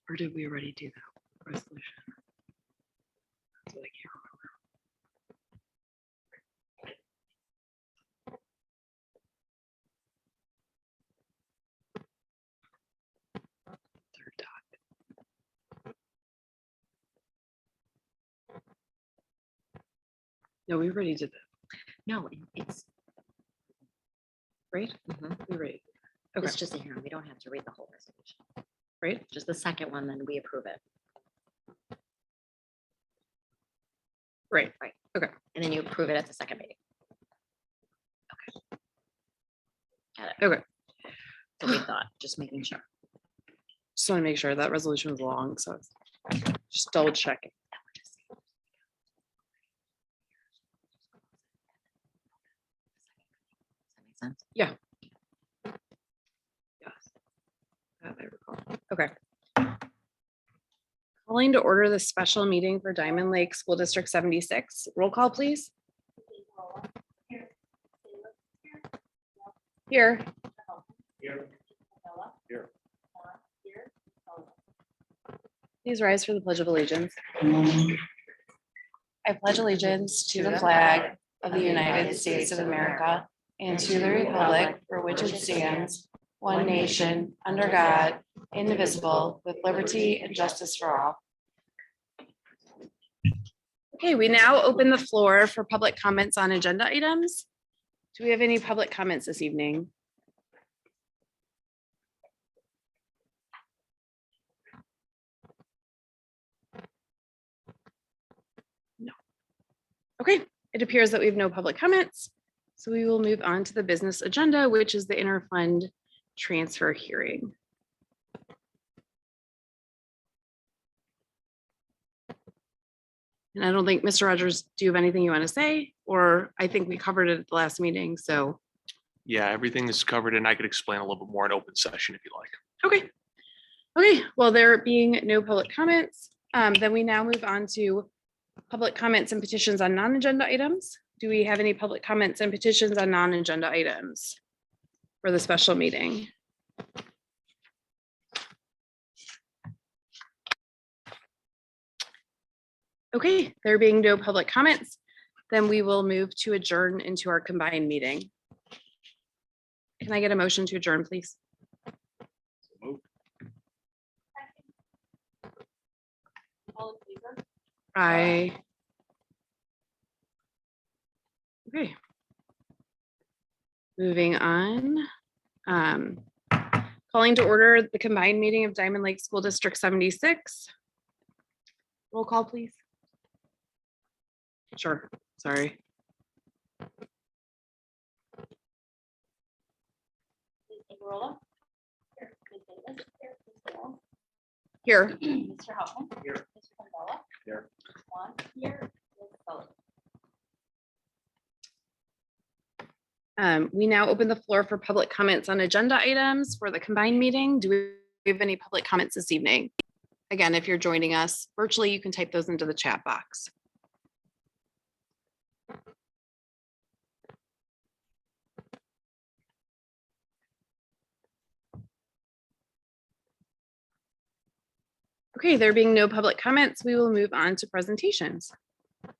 Or did we already do that resolution? That's what I can't remember. Third doc. No, we already did that, No, it's, right? We right. Okay, it's just a hearing. We don't have to read the whole resolution. right? Just the second one, then we approve it. Right. And then you approve it at the second meeting. Got it. Okay. So we thought, just making sure. Just want to make sure that resolution was long, so just double checking. Does that make sense? Yes. That I recall. Okay. Calling to order the special meeting for Diamond Lake School District 76. Roll call, please. Here. Please rise for the Pledge of Allegiance. I pledge allegiance to the flag of the United States of America and to the republic for which it stands, one nation, under God, indivisible, with liberty and justice for all. Okay, we now open the floor for public comments on agenda items. Do we have any public comments this evening? No. Okay, it appears that we have no public comments. So we will move on to the business agenda, which is the interfund transfer hearing. And I don't think, Mr. Rogers, do you have anything you want to say? Or I think we covered it at the last meeting, so. Yeah, everything is covered and I could explain a little bit more in open session if you like. Okay. Okay, well, there being no public comments, then we now move on to public comments and petitions on non-agenda items. Do we have any public comments and petitions on non-agenda items for the special meeting? Okay, there being no public comments, then we will move to adjourn into our combined meeting. Can I get a motion to adjourn, please? Aye. Okay. Moving on. Calling to order the combined meeting of Diamond Lake School District 76. Roll call, please. Sure, sorry. Here. Mr. Hoffman. Here. Mr. Gonzalez. Here. Juan here. Ms. Sullivan. We now open the floor for public comments on agenda items for the combined meeting. Do we have any public comments this evening? Again, if you're joining us virtually, you can type those into the chat box. Okay, there being no public comments, we will move on to presentations. All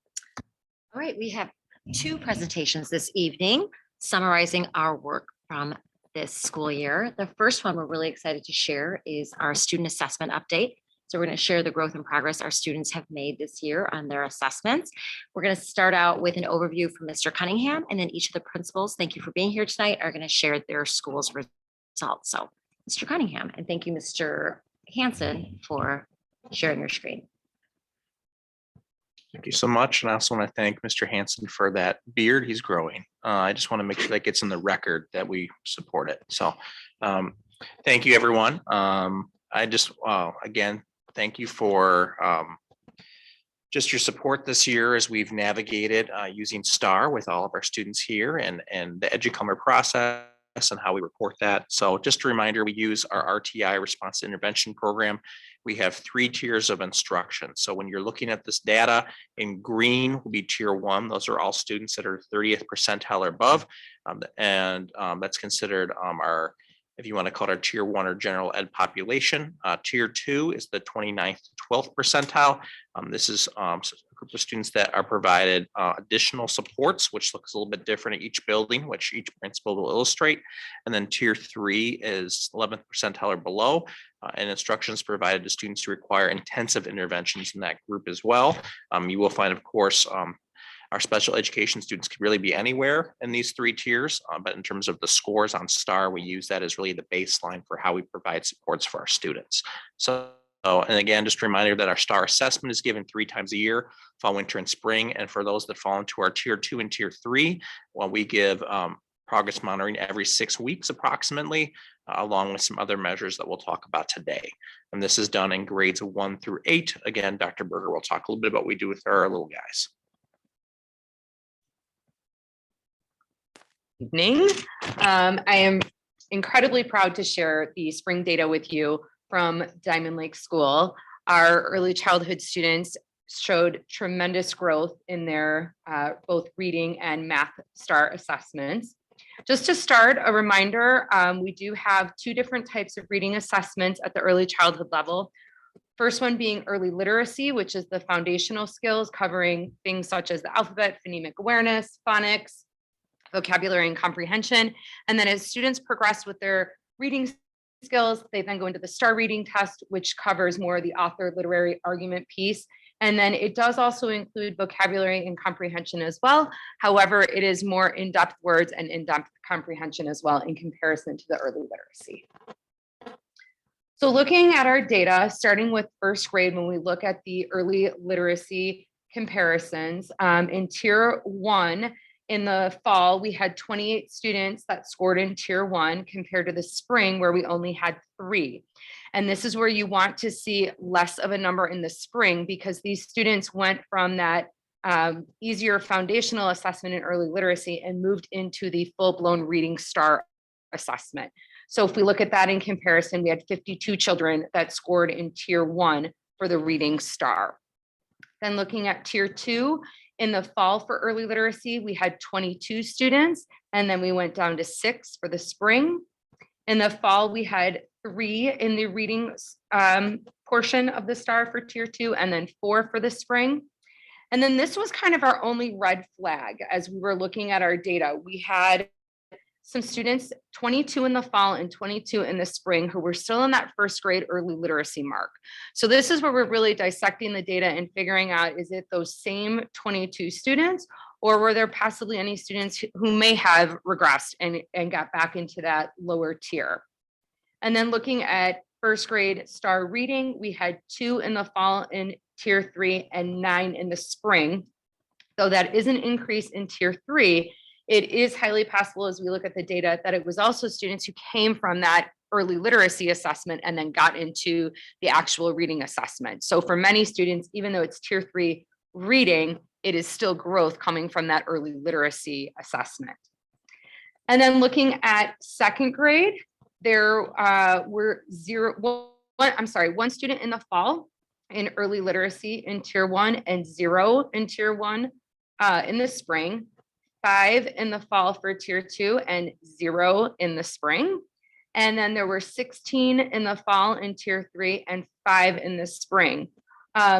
right, we have two presentations this evening summarizing our work from this school year. The first one we're really excited to share is our student assessment update. So we're going to share the growth and progress our students have made this year on their assessments. We're going to start out with an overview from Mr. Cunningham, and then each of the principals, thank you for being here tonight, are going to share their school's results. So Mr. Cunningham, and thank you, Mr. Hanson, for sharing your screen. Thank you so much. And I also want to thank Mr. Hanson for that beard he's growing. I just want to make sure that gets in the record that we support it. So thank you, everyone. I just, again, thank you for just your support this year as we've navigated using STAR with all of our students here and the EduCommer process and how we report that. So just a reminder, we use our RTI response to intervention program. We have 3 tiers of instruction. So when you're looking at this data, in green will be tier 1. Those are all students that are 30th percentile or above. That's considered our if you want to call it our tier 1 or general ed population. Tier 2 is the 29th to 12th percentile. This is a group of students that are provided additional supports, which looks a little bit different at each building, which each principal will illustrate. And then tier 3 is 11th percentile or below, and instructions provided to students who require intensive interventions in that group as well. You will find, of course, our special education students could really be anywhere in these 3 tiers, but in terms of the scores on STAR, we use that as really the baseline for how we provide supports for our students. So, and again, just a reminder that our STAR assessment is given 3 times a year, fall, winter, and spring. And for those that fall into our tier 2 and tier 3, well, we give progress monitoring every 6 weeks approximately, along with some other measures that we'll talk about today. And this is done in grades 1 through 8. Again, Dr. Berger will talk a little bit about what we do with our little guys. Evening. I am incredibly proud to share the spring data with you from Diamond Lake School. Our early childhood students showed tremendous growth in their both reading and math STAR assessments. Just to start, a reminder, we do have 2 different types of reading assessments at the early childhood level. First one being early literacy, which is the foundational skills covering things such as the alphabet, phonemic awareness, phonics, vocabulary and comprehension. And then as students progress with their reading skills, they then go into the STAR reading test, which covers more of the author literary argument piece. And then it does also include vocabulary and comprehension as well. However, it is more in-depth words and in-depth comprehension as well in comparison to the early literacy. So looking at our data, starting with first grade, when we look at the early literacy comparisons, in tier 1, in the fall, we had 28 students that scored in tier 1 compared to the spring where we only had 3. And this is where you want to see less of a number in the spring because these students went from that easier foundational assessment in early literacy and moved into the full-blown reading STAR assessment. So if we look at that in comparison, we had 52 children that scored in tier 1 for the reading STAR. Then looking at tier 2, in the fall for early literacy, we had 22 students, and then we went down to 6 for the spring. In the fall, we had 3 in the reading portion of the STAR for tier 2, and then 4 for the spring. And then this was kind of our only red flag as we were looking at our data. We had some students, 22 in the fall and 22 in the spring, who were still in that first grade early literacy mark. So this is where we're really dissecting the data and figuring out, is it those same 22 students, or were there possibly any students who may have regressed and got back into that lower tier? And then looking at first grade STAR reading, we had 2 in the fall in tier 3 and 9 in the spring. Though that is an increase in tier 3, it is highly possible as we look at the data that it was also students who came from that early literacy assessment and then got into the actual reading assessment. So for many students, even though it's tier 3 reading, it is still growth coming from that early literacy assessment. And then looking at second grade, there were 1 student in the fall in early literacy in tier 1 and 0 in tier 1 in the spring. 5 in the fall for tier 2 and 0 in the spring. And then there were 16 in the fall in tier 3 and 5 in the spring.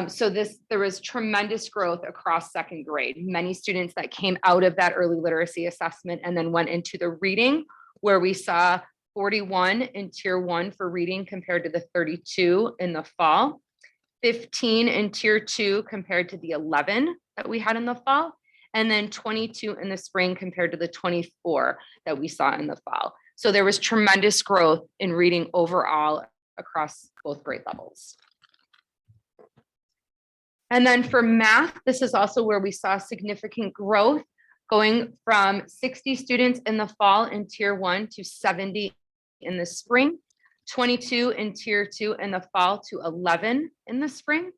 So there was tremendous growth across second grade. Many students that came out of that early literacy assessment and then went into the reading, where we saw 41 in tier 1 for reading compared to the 32 in the fall, 15 in tier 2 compared to the 11 that we had in the fall, and then 22 in the spring compared to the 24 that we saw in the fall. So there was tremendous growth in reading overall across both grade levels. And then for math, this is also where we saw significant growth, going from 60 students in the fall in tier 1 to 70 in the spring, 22 in tier 2 in the fall to 11 in the spring,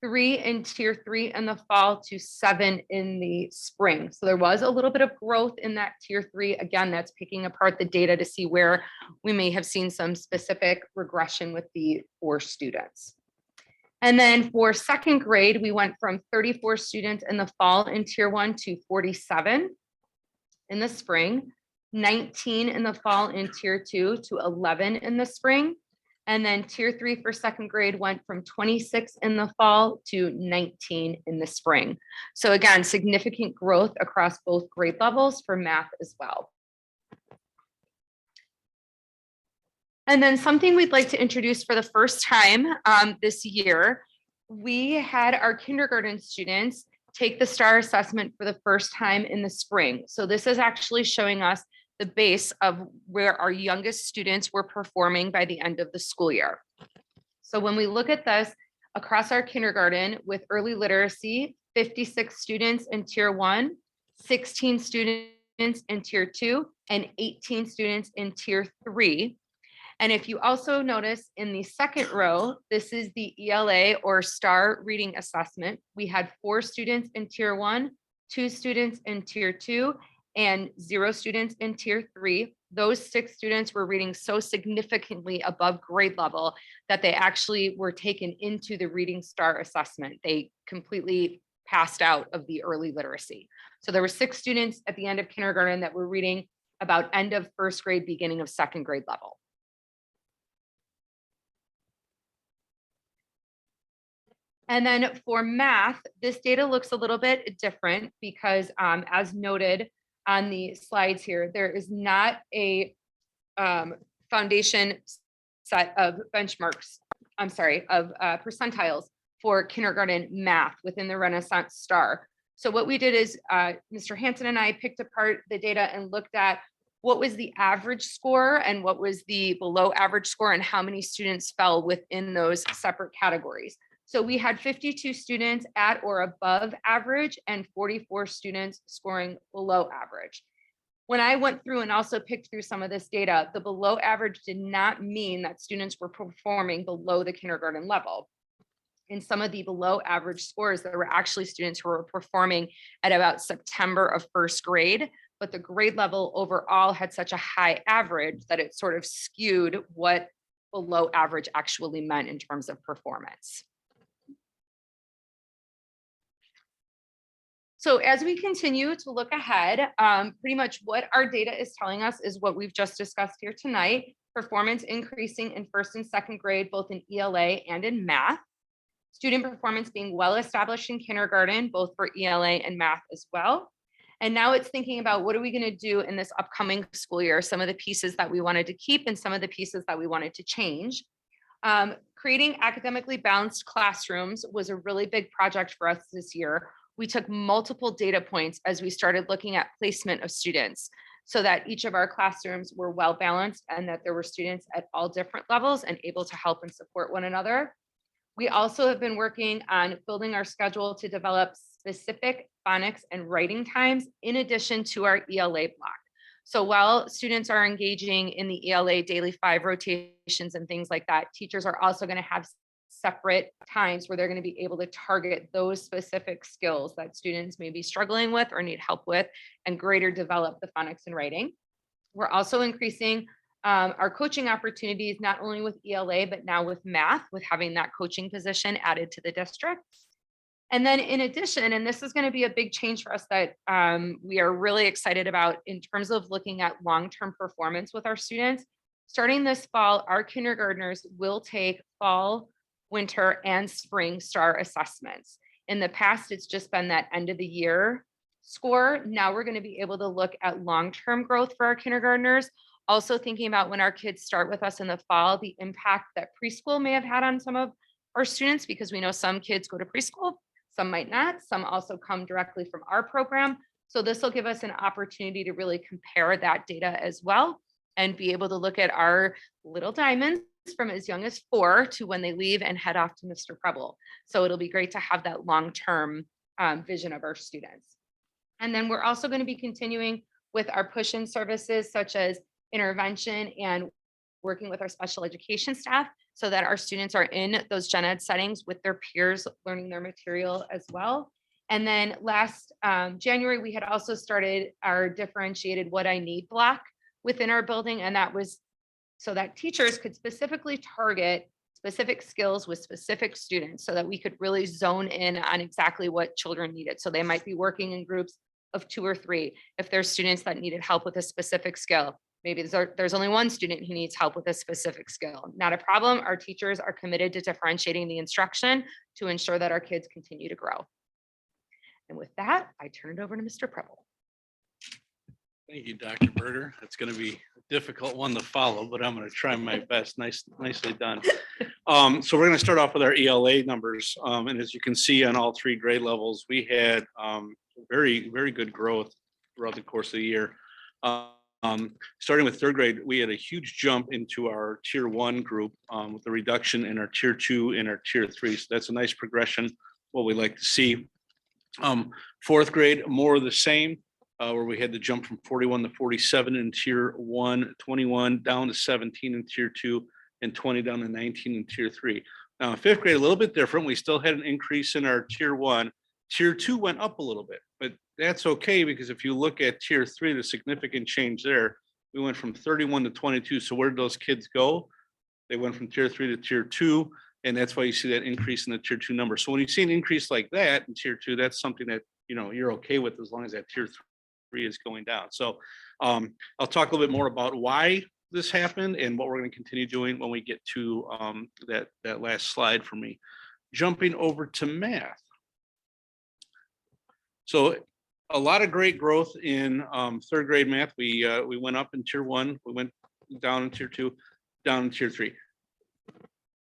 3 in tier 3 in the fall to 7 in the spring. So there was a little bit of growth in that tier 3. Again, that's picking apart the data to see where we may have seen some specific regression with the 4 students. And then for second grade, we went from 34 students in the fall in tier 1 to 47 in the spring, 19 in the fall in tier 2 to 11 in the spring. And then tier 3 for second grade went from 26 in the fall to 19 in the spring. So again, significant growth across both grade levels for math as well. And then something we'd like to introduce for the first time this year, we had our kindergarten students take the STAR assessment for the first time in the spring. So this is actually showing us the base of where our youngest students were performing by the end of the school year. So when we look at this across our kindergarten with early literacy, 56 students in tier 1, 16 students in tier 2, and 18 students in tier 3. And if you also notice in the second row, this is the ELA or STAR reading assessment. We had 4 students in tier 1, 2 students in tier 2, and 0 students in tier 3. Those 6 students were reading so significantly above grade level that they actually were taken into the reading STAR assessment. They completely passed out of the early literacy. So there were 6 students at the end of kindergarten that were reading about end of first grade, beginning of second grade level. And then for math, this data looks a little bit different because as noted on the slides here, there is not a foundation set of benchmarks, of percentiles for kindergarten math within the Renaissance STAR. So what we did is Mr. Hanson and I picked apart the data and looked at what was the average score and what was the below average score and how many students fell within those separate categories. So we had 52 students at or above average and 44 students scoring below average. When I went through and also picked through some of this data, the below average did not mean that students were performing below the kindergarten level. In some of the below average scores, there were actually students who were performing at about September of first grade, but the grade level overall had such a high average that it sort of skewed what below average actually meant in terms of performance. So as we continue to look ahead, pretty much what our data is telling us is what we've just discussed here tonight, performance increasing in first and second grade, both in ELA and in math. Student performance being well established in kindergarten, both for ELA and math as well. And now it's thinking about what are we going to do in this upcoming school year, some of the pieces that we wanted to keep and some of the pieces that we wanted to change. Creating academically balanced classrooms was a really big project for us this year. We took multiple data points as we started looking at placement of students so that each of our classrooms were well balanced and that there were students at all different levels and able to help and support one another. We also have been working on building our schedule to develop specific phonics and writing times in addition to our ELA block. So while students are engaging in the ELA daily 5 rotations and things like that, teachers are also going to have separate times where they're going to be able to target those specific skills that students may be struggling with or need help with and greater develop the phonics and writing. We're also increasing our coaching opportunities, not only with ELA, but now with math, with having that coaching position added to the district. And then in addition, and this is going to be a big change for us that we are really excited about in terms of looking at long-term performance with our students, starting this fall, our kindergartners will take fall, winter, and spring STAR assessments. In the past, it's just been that end of the year score. Now we're going to be able to look at long-term growth for our kindergartners. Also thinking about when our kids start with us in the fall, the impact that preschool may have had on some of our students, because we know some kids go to preschool, some might not, some also come directly from our program. So this will give us an opportunity to really compare that data as well and be able to look at our little diamonds from as young as 4 to when they leave and head off to Mr. Preble. So it'll be great to have that long-term vision of our students. And then we're also going to be continuing with our push-in services such as intervention and working with our special education staff so that our students are in those gen ed settings with their peers learning their material as well. And then last January, we had also started our differentiated what I need block within our building. And that was so that teachers could specifically target specific skills with specific students so that we could really zone in on exactly what children needed. So they might be working in groups of 2 or 3. If there's students that needed help with a specific skill, maybe there's only one student who needs help with a specific skill. Not a problem. Our teachers are committed to differentiating the instruction to ensure that our kids continue to grow. And with that, I turn it over to Mr. Preble. Thank you, Dr. Berger. It's going to be a difficult one to follow, but I'm going to try my best. Nicely done. So we're going to start off with our ELA numbers. And as you can see on all 3 grade levels, we had very, very good growth throughout the course of the year. Starting with 3rd grade, we had a huge jump into our tier 1 group with the reduction in our tier 2 and our tier 3. So that's a nice progression, what we like to see. 4th grade, more of the same. Where we had to jump from 41 to 47 in tier 1, 21 down to 17 in tier 2, and 20 down to 19 in tier 3. Now, in 5th grade, a little bit different. We still had an increase in our tier 1. Tier 2 went up a little bit, but that's okay because if you look at tier 3, the significant change there, we went from 31 to 22. So where did those kids go? They went from tier 3 to tier 2, and that's why you see that increase in the tier 2 number. So when you see an increase like that in tier 2, that's something that you're okay with as long as that tier 3 is going down. So I'll talk a little bit more about why this happened and what we're going to continue doing when we get to that last slide for me. Jumping over to math. So a lot of great growth in 3rd grade math. We went up in tier 1, we went down in tier 2, down in tier 3.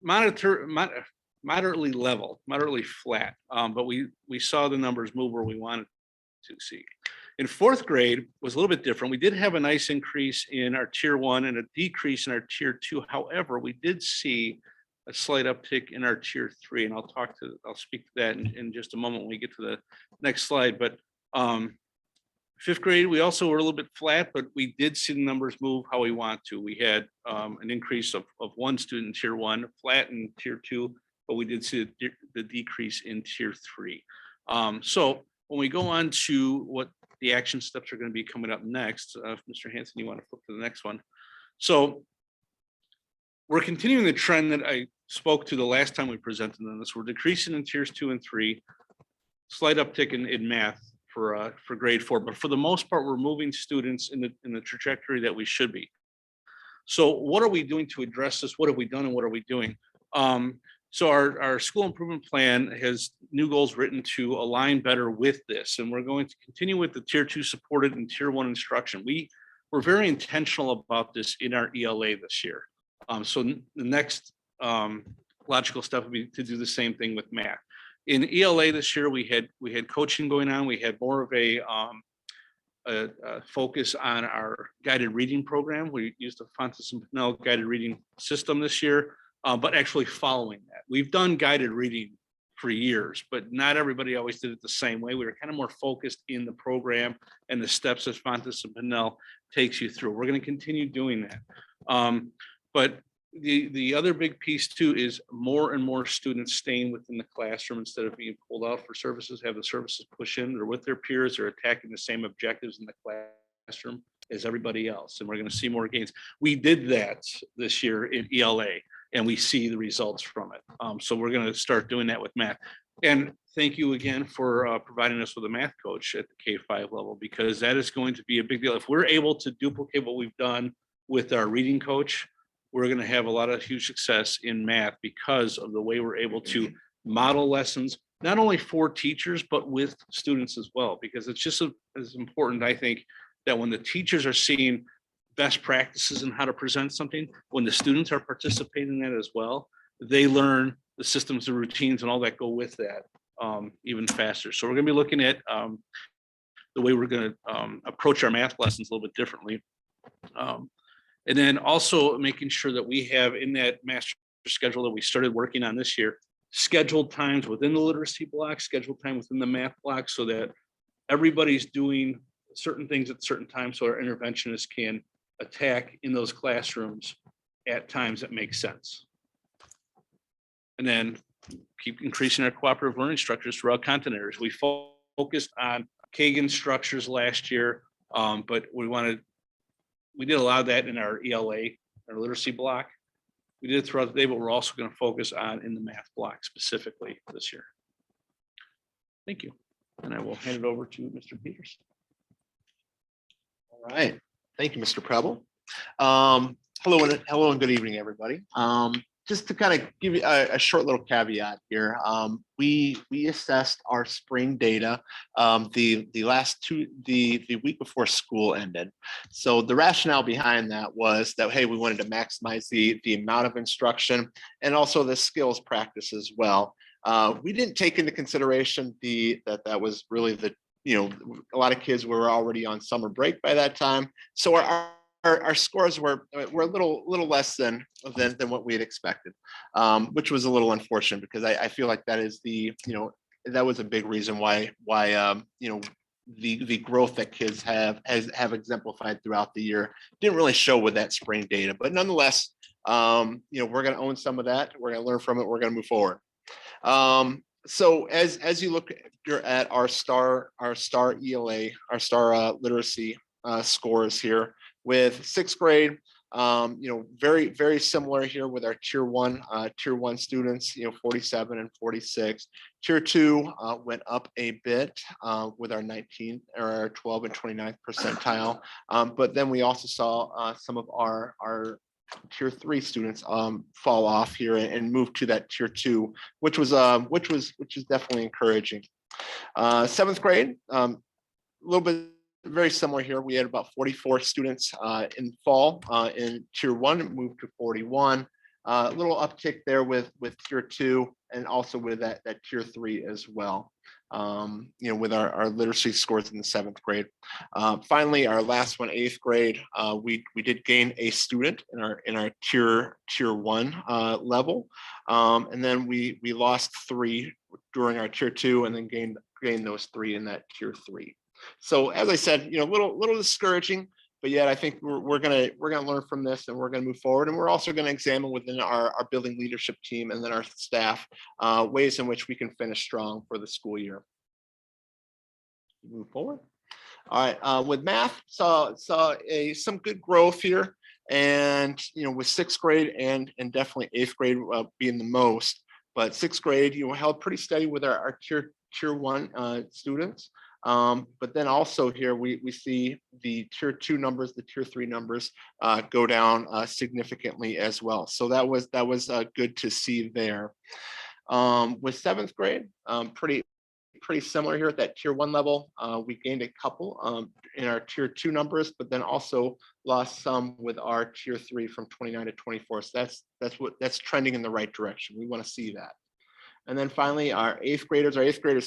Moderately level, moderately flat, but we saw the numbers move where we wanted to see. In 4th grade was a little bit different. We did have a nice increase in our tier 1 and a decrease in our tier 2. However, we did see a slight uptick in our tier 3, and I'll speak to that in just a moment when we get to the next slide. But 5th grade, we also were a little bit flat, but we did see the numbers move how we want to. We had an increase of 1 student in tier 1, flat in tier 2, but we did see the decrease in tier 3. So when we go on to what the action steps are going to be coming up next, Mr. Hanson, you want to flip to the next one. So we're continuing the trend that I spoke to the last time we presented on this. We're decreasing in tiers 2 and 3, slight uptick in math for grade 4, but for the most part, we're moving students in the trajectory that we should be. So what are we doing to address this? What have we done and what are we doing? So our school improvement plan has new goals written to align better with this, and we're going to continue with the tier 2 supported and tier 1 instruction. We're very intentional about this in our ELA this year. So the next logical step would be to do the same thing with math. In ELA this year, we had coaching going on. We had more of a focus on our guided reading program. We used the Fontes and Pinnell guided reading system this year. But actually following that. We've done guided reading for years, but not everybody always did it the same way. We were kind of more focused in the program and the steps that Fontes and Pinnell takes you through. We're going to continue doing that. But the other big piece too is more and more students staying within the classroom instead of being pulled out for services, have the services push in. They're with their peers, they're attacking the same objectives in the classroom as everybody else. And we're going to see more gains. We did that this year in ELA. And we see the results from it. So we're going to start doing that with math. And thank you again for providing us with a math coach at the K-5 level, because that is going to be a big deal. If we're able to duplicate what we've done with our reading coach, we're going to have a lot of huge success in math because of the way we're able to model lessons, not only for teachers, but with students as well, because it's just as important, I think, that when the teachers are seeing best practices and how to present something, when the students are participating in that as well, they learn the systems, the routines, and all that go with that even faster. So we're going to be looking at the way we're going to approach our math lessons a little bit differently. And then also making sure that we have in that master schedule that we started working on this year, scheduled times within the literacy block, scheduled time within the math block, so that everybody's doing certain things at certain times so our interventionists can attack in those classrooms at times that make sense. And then keep increasing our cooperative learning structures throughout content areas. We focused on Kagan structures last year, but we did a lot of that in our ELA, our literacy block. We did it throughout the day, but we're also going to focus on in the math block specifically this year. Thank you. And I will hand it over to Mr. Peters. All right. Thank you, Mr. Preble. Hello and good evening, everybody. Just to kind of give you a short little caveat here, we assessed our spring data the week before school ended. So the rationale behind that was that, hey, we wanted to maximize the amount of instruction and also the skills practice as well. We didn't take into consideration that was really a lot of kids were already on summer break by that time. So our scores were a little less than what we had expected, which was a little unfortunate because I feel like that is that was a big reason why the growth that kids have exemplified throughout the year didn't really show with that spring data. But nonetheless, we're going to own some of that. We're going to learn from it. We're going to move forward. So as you look at our STAR ELA, our STAR literacy scores here with sixth grade, very, very similar here with our tier one students, 47 and 46. Tier two went up a bit with our 19 or our 12 and 29th percentile. But then we also saw some of our tier three students fall off here and move to that tier two, which is definitely encouraging. Seventh grade, a little bit very similar here. We had about 44 students in fall in tier one, moved to 41. A little uptick there with tier two and also with that tier three as well. With our literacy scores in the seventh grade. Finally, our last one, eighth grade, we did gain a student in our tier one level, and then we lost 3 during our tier two, and then gained those 3 in that tier three. So as I said, little discouraging, but yet I think we're gonna learn from this and we're gonna move forward, and we're also gonna examine within our building leadership team and then our staff ways in which we can finish strong for the school year. Move forward. All right, with math, saw some good growth here, and with sixth grade and definitely eighth grade being the most, but sixth grade held pretty steady with our tier one students. But then also here we see the tier two numbers, the tier three numbers go down significantly as well. So that was good to see there. With seventh grade, pretty similar here at that tier one level. We gained a couple in our tier two numbers, but then also lost some with our tier three from 29 to 24. So that's trending in the right direction. We want to see that. And then finally, our eighth graders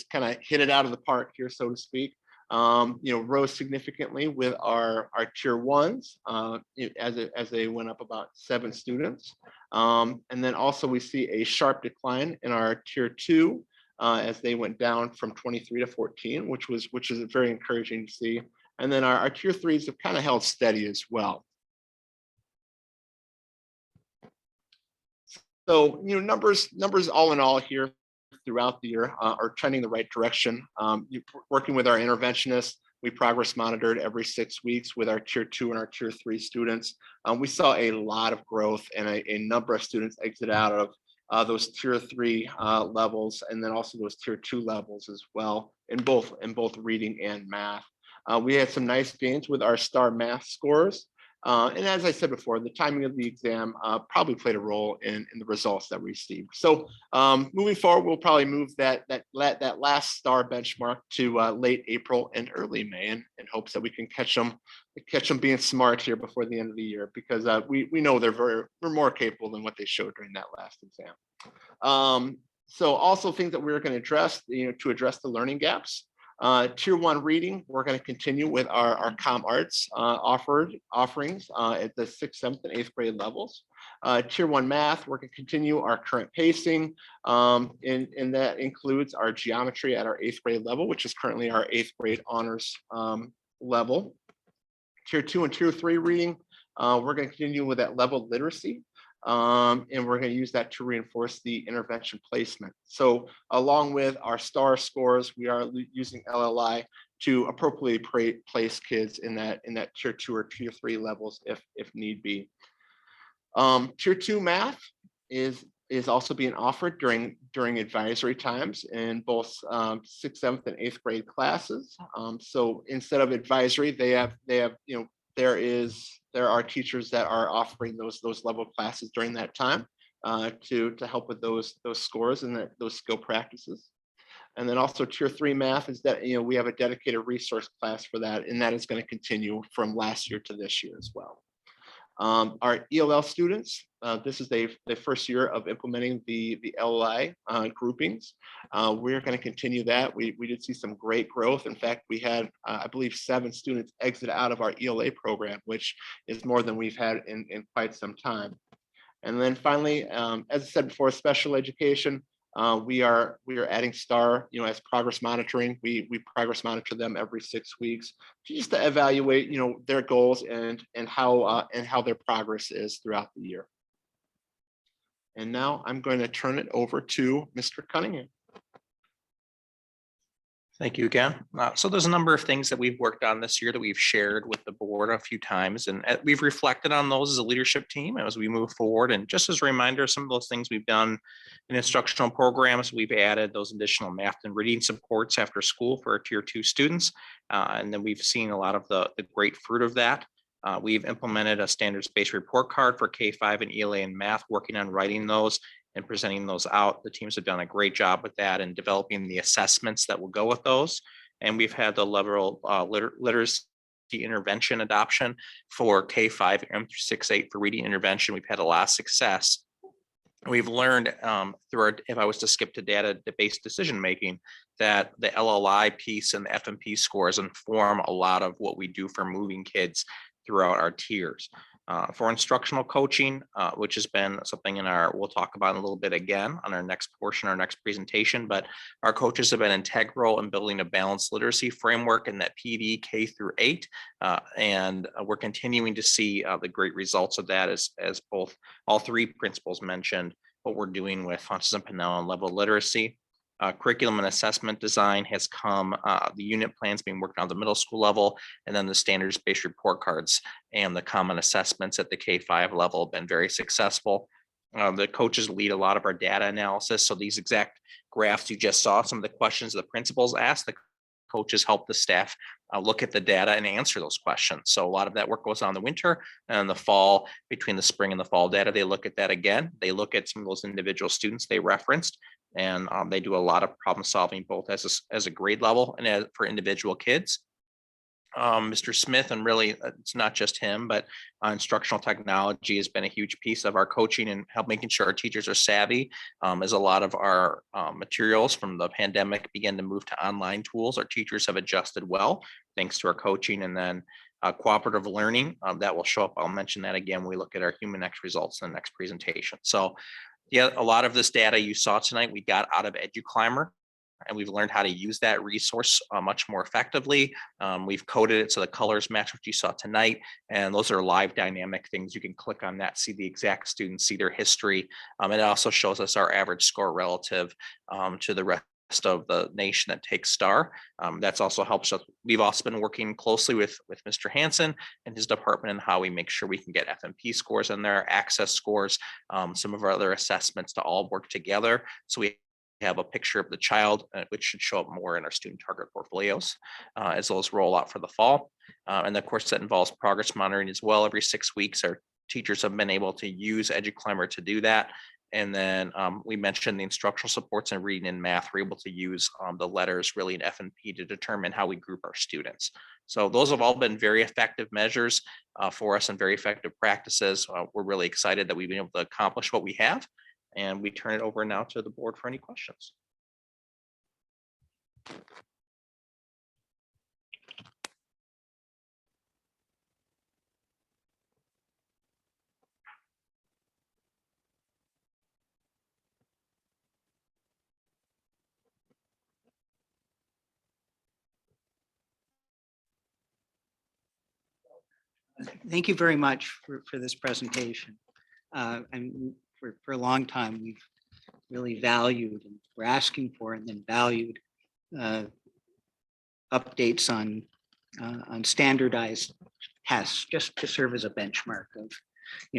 kind of hit it out of the park here, so to speak. Rose significantly with our tier ones as they went up about 7 students. And then also we see a sharp decline in our tier two as they went down from 23 to 14, which is very encouraging to see. And then our tier threes have kind of held steady as well. So, numbers all in all here throughout the year are trending the right direction. Working with our interventionists, we progress monitored every 6 weeks with our tier two and our tier three students. We saw a lot of growth and a number of students exit out of those tier three levels, and then also those tier two levels as well in both reading and math. We had some nice gains with our STAR math scores. And as I said before, the timing of the exam probably played a role in the results that we received. So moving forward, we'll probably move that last STAR benchmark to late April and early May in hopes that we can catch them being smart here before the end of the year, because we know they're more capable than what they showed during that last exam. So also things that we're going to address, to address the learning gaps. Tier one reading, we're going to continue with our Com Arts offerings at the 6th, 7th, and 8th grade levels. Tier one math, we're going to continue our current pacing, and that includes our geometry at our 8th grade level, which is currently our 8th grade honors level. Tier two and tier three reading, we're going to continue with that level of literacy. And we're going to use that to reinforce the intervention placement. So along with our STAR scores, we are using LLI to appropriately place kids in that tier two or tier three levels if need be. Tier two math is is also being offered during advisory times in both 6th, 7th, and 8th grade classes. So instead of advisory, they have there are teachers that are offering those level classes during that time to help with those scores and those skill practices. And then also tier 3 math is that we have a dedicated resource class for that, and that is going to continue from last year to this year as well. Our ELL students, this is the first year of implementing the LLI groupings. We're going to continue that. We did see some great growth. In fact, we had, I believe, 7 students exit out of our ELA program, which is more than we've had in quite some time. And then finally, as I said before, special education. We are adding STAR, as progress monitoring. We progress monitor them every 6 weeks just to evaluate, their goals and how their progress is throughout the year. And now I'm going to turn it over to Mr. Cunningham. Thank you again. So there's a number of things that we've worked on this year that we've shared with the board a few times, and we've reflected on those as a leadership team as we move forward. And just as a reminder, some of those things we've done in instructional programs, we've added those additional math and reading supports after school for our tier 2 students. And then we've seen a lot of the great fruit of that. We've implemented a standards-based report card for K-5 and ELA and math, working on writing those and presenting those out. The teams have done a great job with that and developing the assessments that will go with those. And we've had the level literacy intervention adoption for K-5 and through 6-8 for reading intervention. We've had a lot of success. We've learned through our, if I was to skip to data-based decision making, that the LLI piece and the FMP scores inform a lot of what we do for moving kids throughout our tiers. For instructional coaching, which has been something we'll talk about in a little bit again on our next portion, our next presentation, but our coaches have been integral in building a balanced literacy framework in that PD K through 8. And we're continuing to see the great results of that as both all 3 principals mentioned what we're doing with Fountas and Pinnell and level literacy. Curriculum and assessment design has come, the unit plans being worked on the middle school level, and then the standards-based report cards and the common assessments at the K-5 level have been very successful. The coaches lead a lot of our data analysis. So these exact graphs you just saw, some of the questions the principals asked, the coaches help the staff look at the data and answer those questions. So a lot of that work goes on in the winter and the fall. Between the spring and the fall data, they look at that again. They look at some of those individual students they referenced, and they do a lot of problem solving both as a grade level and for individual kids. Mr. Smith, and really it's not just him, but instructional technology has been a huge piece of our coaching and help making sure our teachers are savvy. As a lot of our materials from the pandemic began to move to online tools, our teachers have adjusted well thanks to our coaching. And then cooperative learning, that will show up. I'll mention that again when we look at our Human X results in the next presentation. So yeah, a lot of this data you saw tonight, we got out of EduClimber, and we've learned how to use that resource much more effectively. We've coded it so the colors match what you saw tonight, and those are live dynamic things. You can click on that, see the exact students, see their history. It also shows us our average score relative to the rest of the nation that takes STAR. That's also helps us. We've also been working closely with Mr. Hansen and his department and how we make sure we can get FMP scores in there, access scores, some of our other assessments to all work together. So we have a picture of the child, which should show up more in our student target portfolios as those roll out for the fall. And of course, that involves progress monitoring as well. Every 6 weeks, our teachers have been able to use EduClimber to do that. And then we mentioned the instructional supports and reading and math. We're able to use the letters really in FNP to determine how we group our students. So those have all been very effective measures for us and very effective practices. We're really excited that we've been able to accomplish what we have. And we turn it over now to the board for any questions. Thank you very much for this presentation. And for a long time, we've really valued and we're asking for and then valued updates on standardized tests just to serve as a benchmark of,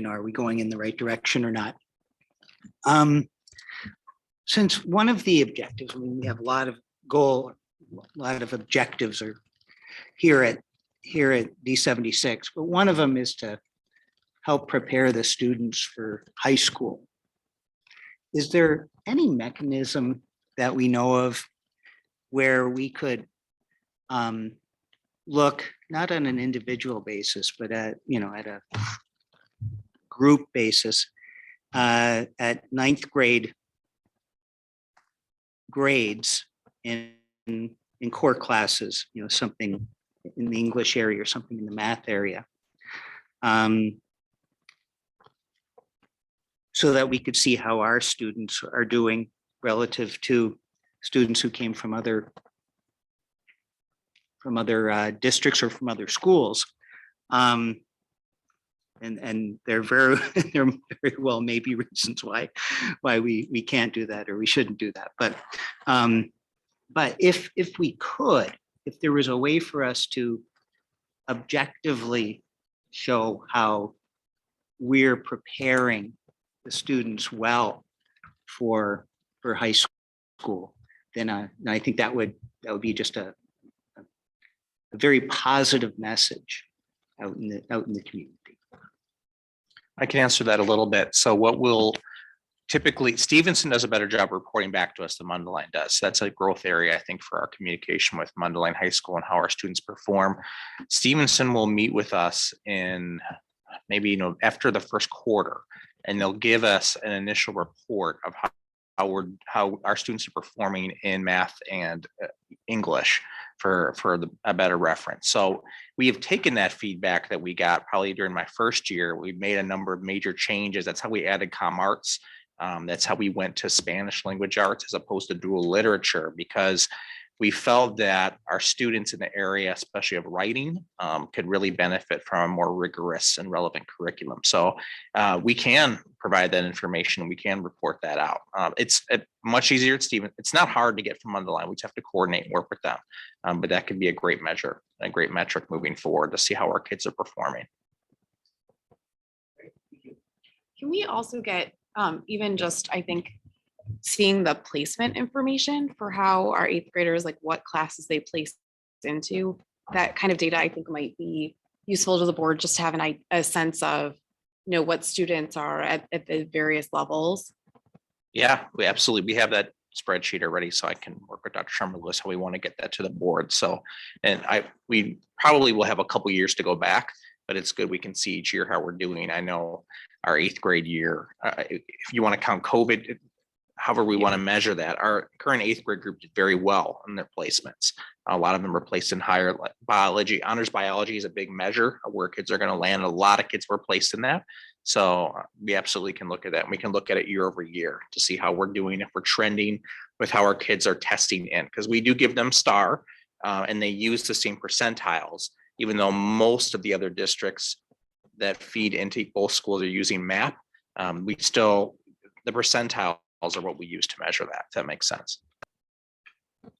are we going in the right direction or not? Since one of the objectives, I mean, we have a lot of objectives are here at D76, but one of them is to help prepare the students for high school. Is there any mechanism that we know of where we could look not on an individual basis, but at a group basis at ninth grade grades in core classes, something in the English area or something in the math area. So that we could see how our students are doing relative to students who came from other districts or from other schools. And there very well may be reasons why we can't do that or we shouldn't do that. But if we could, if there was a way for us to objectively show how we're preparing the students well for high school, then I think that would be just a very positive message out in the community. I can answer that a little bit. So what will typically, Stevenson does a better job reporting back to us than Mundelein does. So that's a growth area, I think, for our communication with Mundelein High School and how our students perform. Stevenson will meet with us in maybe after the first quarter, and they'll give us an initial report of how our students are performing in math and English for a better reference. So we have taken that feedback that we got probably during my first year. We made a number of major changes. That's how we added ComArts. That's how we went to Spanish language arts as opposed to dual literature, because we felt that our students in the area, especially of writing, could really benefit from a more rigorous and relevant curriculum. So we can provide that information and we can report that out. It's much easier at Stevenson. It's not hard to get from Mundelein. We just have to coordinate and work with them. But that could be a great measure, a great metric moving forward to see how our kids are performing. Can we also get even just, I think, seeing the placement information for how our eighth graders, like what classes they place into, that kind of data I think might be useful to the board, just to have a sense of, what students are at the various levels. Yeah, we absolutely, we have that spreadsheet already, so I can work with Dr. Sherman Lewis how we want to get that to the board. So, and we probably will have a couple years to go back, but it's good we can see each year how we're doing. I know our eighth grade year, if you want to count COVID, however we want to measure that, our current eighth grade group did very well in their placements. A lot of them were placed in higher biology. Honors biology is a big measure of where kids are going to land. A lot of kids were placed in that. So we absolutely can look at that. And we can look at it year over year to see how we're doing, if we're trending with how our kids are testing in, because we do give them STAR and they use the same percentiles, even though most of the other districts that feed into both schools are using MAP. We still, the percentiles are what we use to measure that. If that makes sense.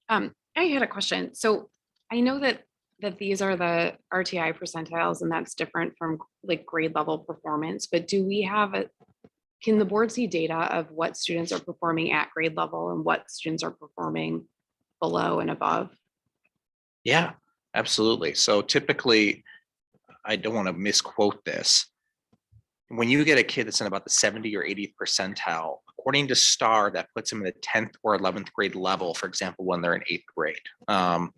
I had a question. So I know that these are the RTI percentiles and that's different from like grade level performance, but do we have can the board see data of what students are performing at grade level and what students are performing below and above? Yeah, absolutely. So typically, I don't want to misquote this. When you get a kid that's in about the 70 or 80th percentile, according to STAR, that puts them in the 10th or 11th grade level, for example, when they're in 8th grade.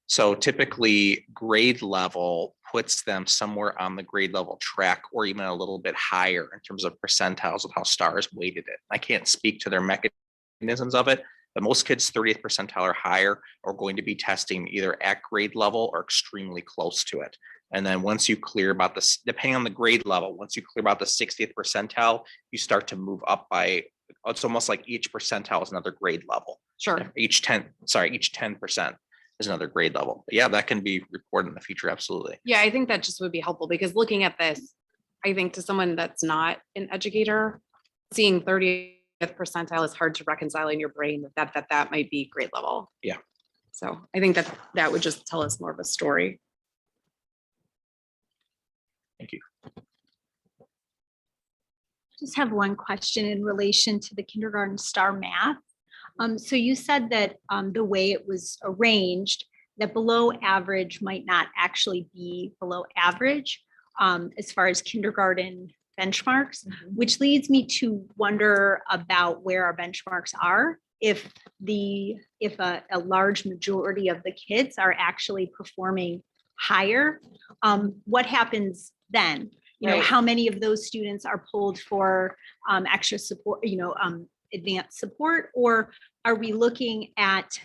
So typically grade level puts them somewhere on the grade level track or even a little bit higher in terms of percentiles of how STAR has weighted it. I can't speak to their mechanisms of it, but most kids 30th percentile or higher are going to be testing either at grade level or extremely close to it. And then once you clear about this, depending on the grade level, once you clear about the 60th percentile, you start to move up by, it's almost like each percentile is another grade level. Sure. Each 10% is another grade level. But yeah, that can be reported in the future. Absolutely. Yeah, I think that just would be helpful because looking at this, I think to someone that's not an educator, seeing 30th percentile is hard to reconcile in your brain that might be grade level. Yeah. So I think that would just tell us more of a story. Thank you. Just have one question in relation to the kindergarten star math. So you said that the way it was arranged, that below average might not actually be below average as far as kindergarten benchmarks, which leads me to wonder about where our benchmarks are. If a large majority of the kids are actually performing higher, what happens then? You know, Right. how many of those students are pulled for extra support, advanced support, or are we looking at,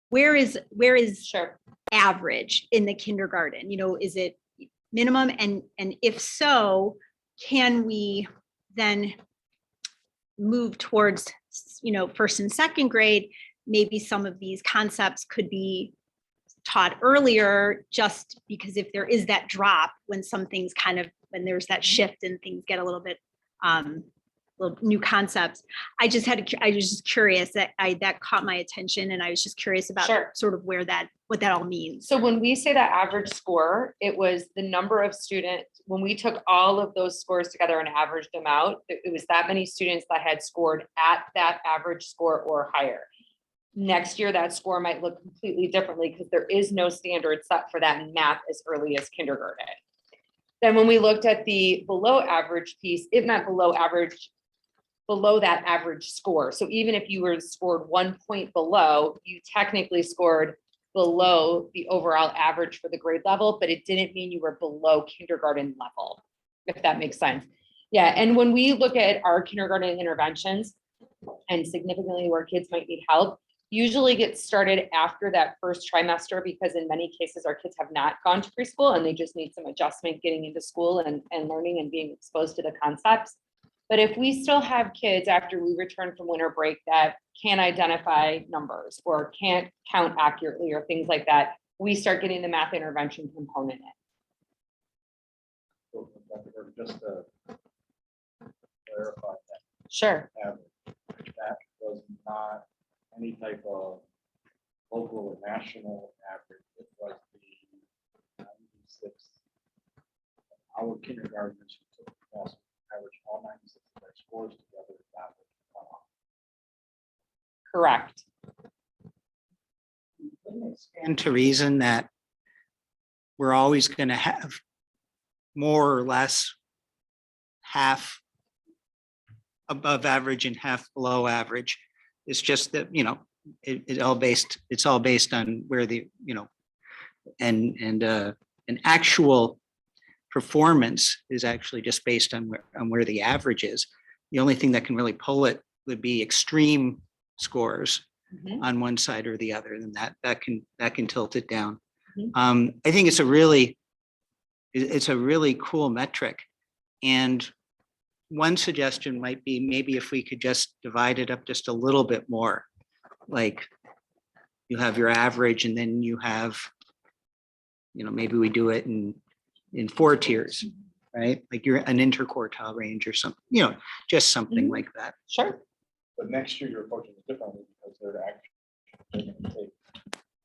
where is Sure. average in the kindergarten? Is it minimum? And if so, can we then move towards, first and second grade? Maybe some of these concepts could be taught earlier, just because if there is that drop when some things when there's that shift and things get a little bit little new concepts. I was just curious that caught my attention, and I was just curious about Sure. sort of what that all means. So when we say that average score, it was the number of students, when we took all of those scores together and averaged them out, it was that many students that had scored at that average score or higher. Next year, that score might look completely differently because there is no standard set for that in math as early as kindergarten. Then when we looked at the below average piece, it meant below average, below that average score. So even if you were scored 1 point below, you technically scored below the overall average for the grade level, but it didn't mean you were below kindergarten level, if that makes sense. Yeah, and when we look at our kindergarten interventions and significantly where kids might need help, usually get started after that first trimester, because in many cases our kids have not gone to preschool and they just need some adjustment getting into school and learning and being exposed to the concepts. But if we still have kids after we return from winter break that can't identify numbers or can't count accurately or things like that, we start getting the math intervention component in. Just to clarify that Sure. average, that was not any type of local or national average. It was the 96. Our kindergartners who took the test average all 96 of their scores together. That was the cutoff. Correct. And to reason that we're always going to have more or less half above average and half below average. It's just that, it's all based on where the, and an actual performance is actually just based on where the average is. The only thing that can really pull it would be extreme scores Mhm. on one side or the other, and that can tilt it down. Mhm. I think it's a really cool metric. And one suggestion might be maybe if we could just divide it up just a little bit more, like you have your average and then you have, maybe we do it in 4 tiers, right? Like you're an interquartile range or something, just something Mhm. like that. Sure. But next year you're approaching it differently because they're actually going to take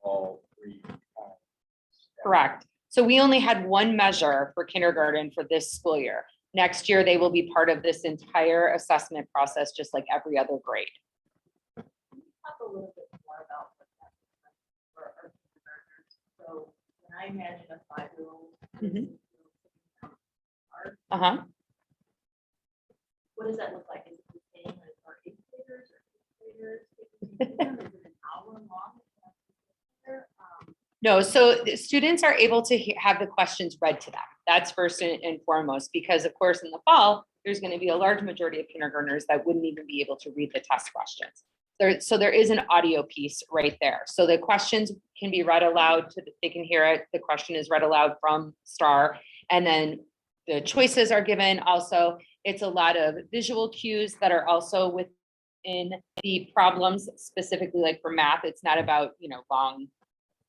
all 3 times. Correct. So we only had one measure for kindergarten for this school year. Next year, they will be part of this entire assessment process, just like every other grade. Talk a little bit more about what that looks like for our kindergartners. So when I imagine a 5-year-old. Mhm. Uh-huh. What does that look like? Is it the same as our 8th graders or 5th graders? Is it an hour long? No, so the students are able to have the questions read to them. That's first and foremost, because of course, in the fall, there's going to be a large majority of kindergartners that wouldn't even be able to read the test questions. So there is an audio piece right there. So the questions can be read aloud, they can hear it. The question is read aloud from STAR, and then the choices are given. Also, it's a lot of visual cues that are also within the problems, specifically like for math. It's not about, long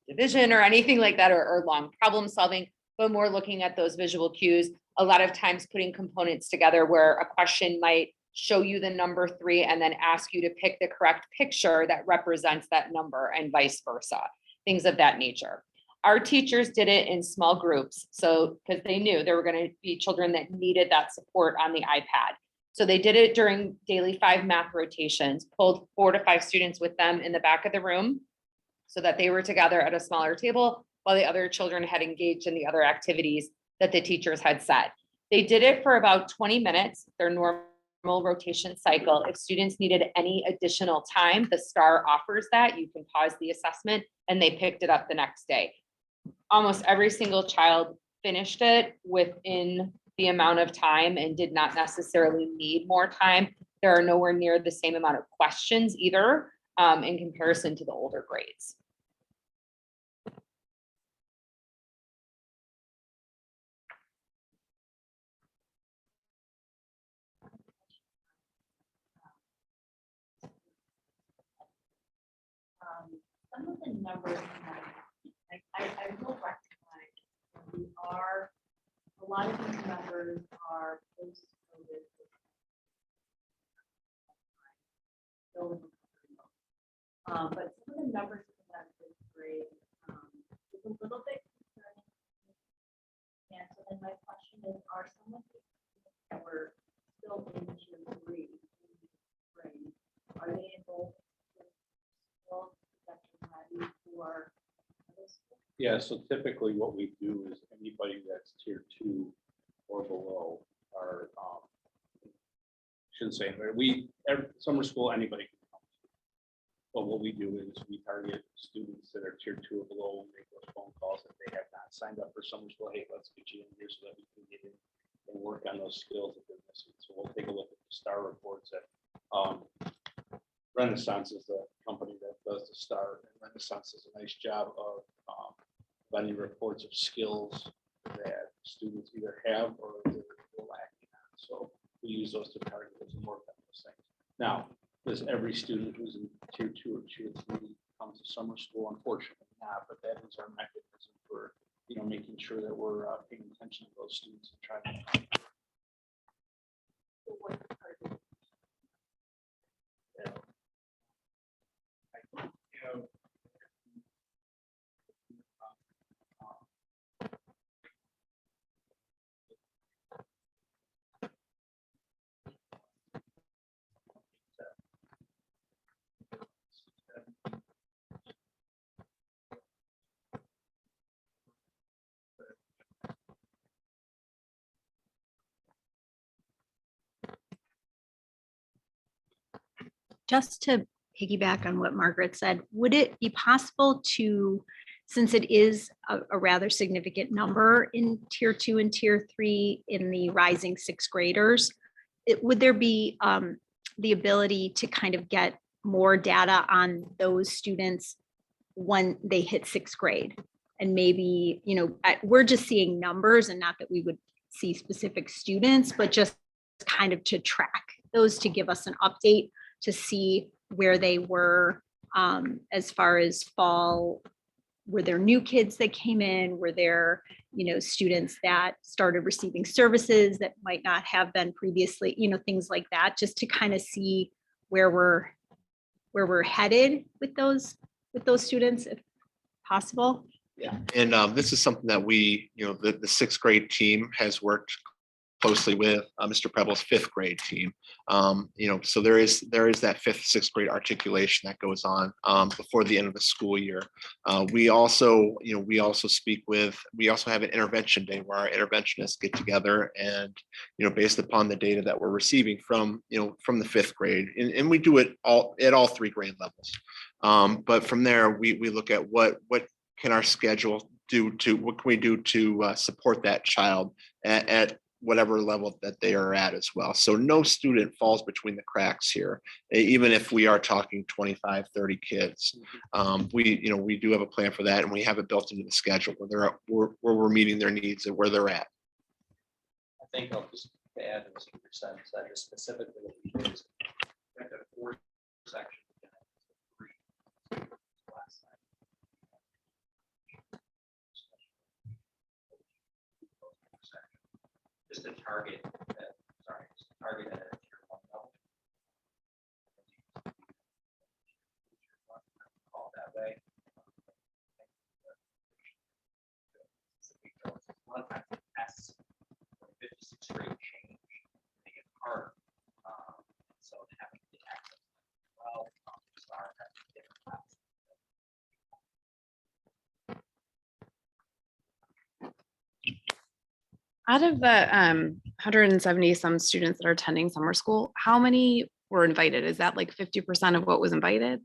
division or anything like that, or long problem solving, but more looking at those visual cues. A lot of times putting components together where a question might show you the number 3 and then ask you to pick the correct picture that represents that number and vice versa, things of that nature. Our teachers did it in small groups. So, because they knew there were going to be children that needed that support on the iPad. So they did it during daily 5 math rotations, pulled 4 to 5 students with them in the back of the room so that they were together at a smaller table while the other children had engaged in the other activities that the teachers had set. They did it for about 20 minutes, their normal rotation cycle. If students needed any additional time, the STAR offers that. You can pause the assessment, and they picked it up the next day. Almost every single child finished it within the amount of time and did not necessarily need more time. There are nowhere near the same amount of questions either in comparison to the older grades. Some of the numbers, I will recognize we are, a lot of these numbers are post-COVID. But some of the numbers in that fifth grade is a little bit concerning. And so then my question is, are some of the students that were still in tier 3 grade, are they enrolled in school that are ready for middle school? Yeah, so typically what we do is anybody that's tier 2 or below are, shouldn't say, summer school, anybody can come to. But what we do is we target students that are tier 2 or below, and make those phone calls if they have not signed up for summer school. Hey, let's get you in here so that we can get in and work on those skills that they're missing. So we'll take a look at the STAR reports that Renaissance is the company that does the STAR, and Renaissance does a nice job of running reports of skills that students either have or they're lacking on. So we use those to target those and work on those things. Now, does every student who's in tier 2 or tier 3 come to summer school? Unfortunately not, but that is our mechanism for, making sure that we're paying attention to those students and trying to. So what are the Just to piggyback on what Margaret said, would it be possible to, since it is a rather significant number in tier 2 and tier 3 in the rising 6th graders, would there be the ability to kind of get more data on those students when they hit 6th grade? And maybe, we're just seeing numbers, and not that we would see specific students, but just kind of to track those, to give us an update to see where they were as far as fall. Were there new kids that came in? Were there, students that started receiving services that might not have been previously, things like that, just to kind of see where we're headed with those students, if possible. Yeah, and this is something that we, the 6th grade team has worked closely with Mr. Preble's 5th grade team. So there is that 5th, 6th grade articulation that goes on before the end of the school year. We also have an intervention day where our interventionists get together and, based upon the data that we're receiving from the 5th grade, and we do it at all 3 grade levels. But from there, we look at what can our schedule do what can we do to support that child at whatever level that they are at as well. So no student falls between the cracks here, even if we are talking 25, 30 kids. We do have a plan for that, and we have it built into the schedule where we're meeting their needs and where they're at. I think I'll just add to Mr. Percent, that is specifically what we did is we had 4 sections. Last time. Just to target that, target at a tier 1 level. Call it that way. Out of the 170 some students that are attending summer school, how many were invited? Is that like 50% of what was invited?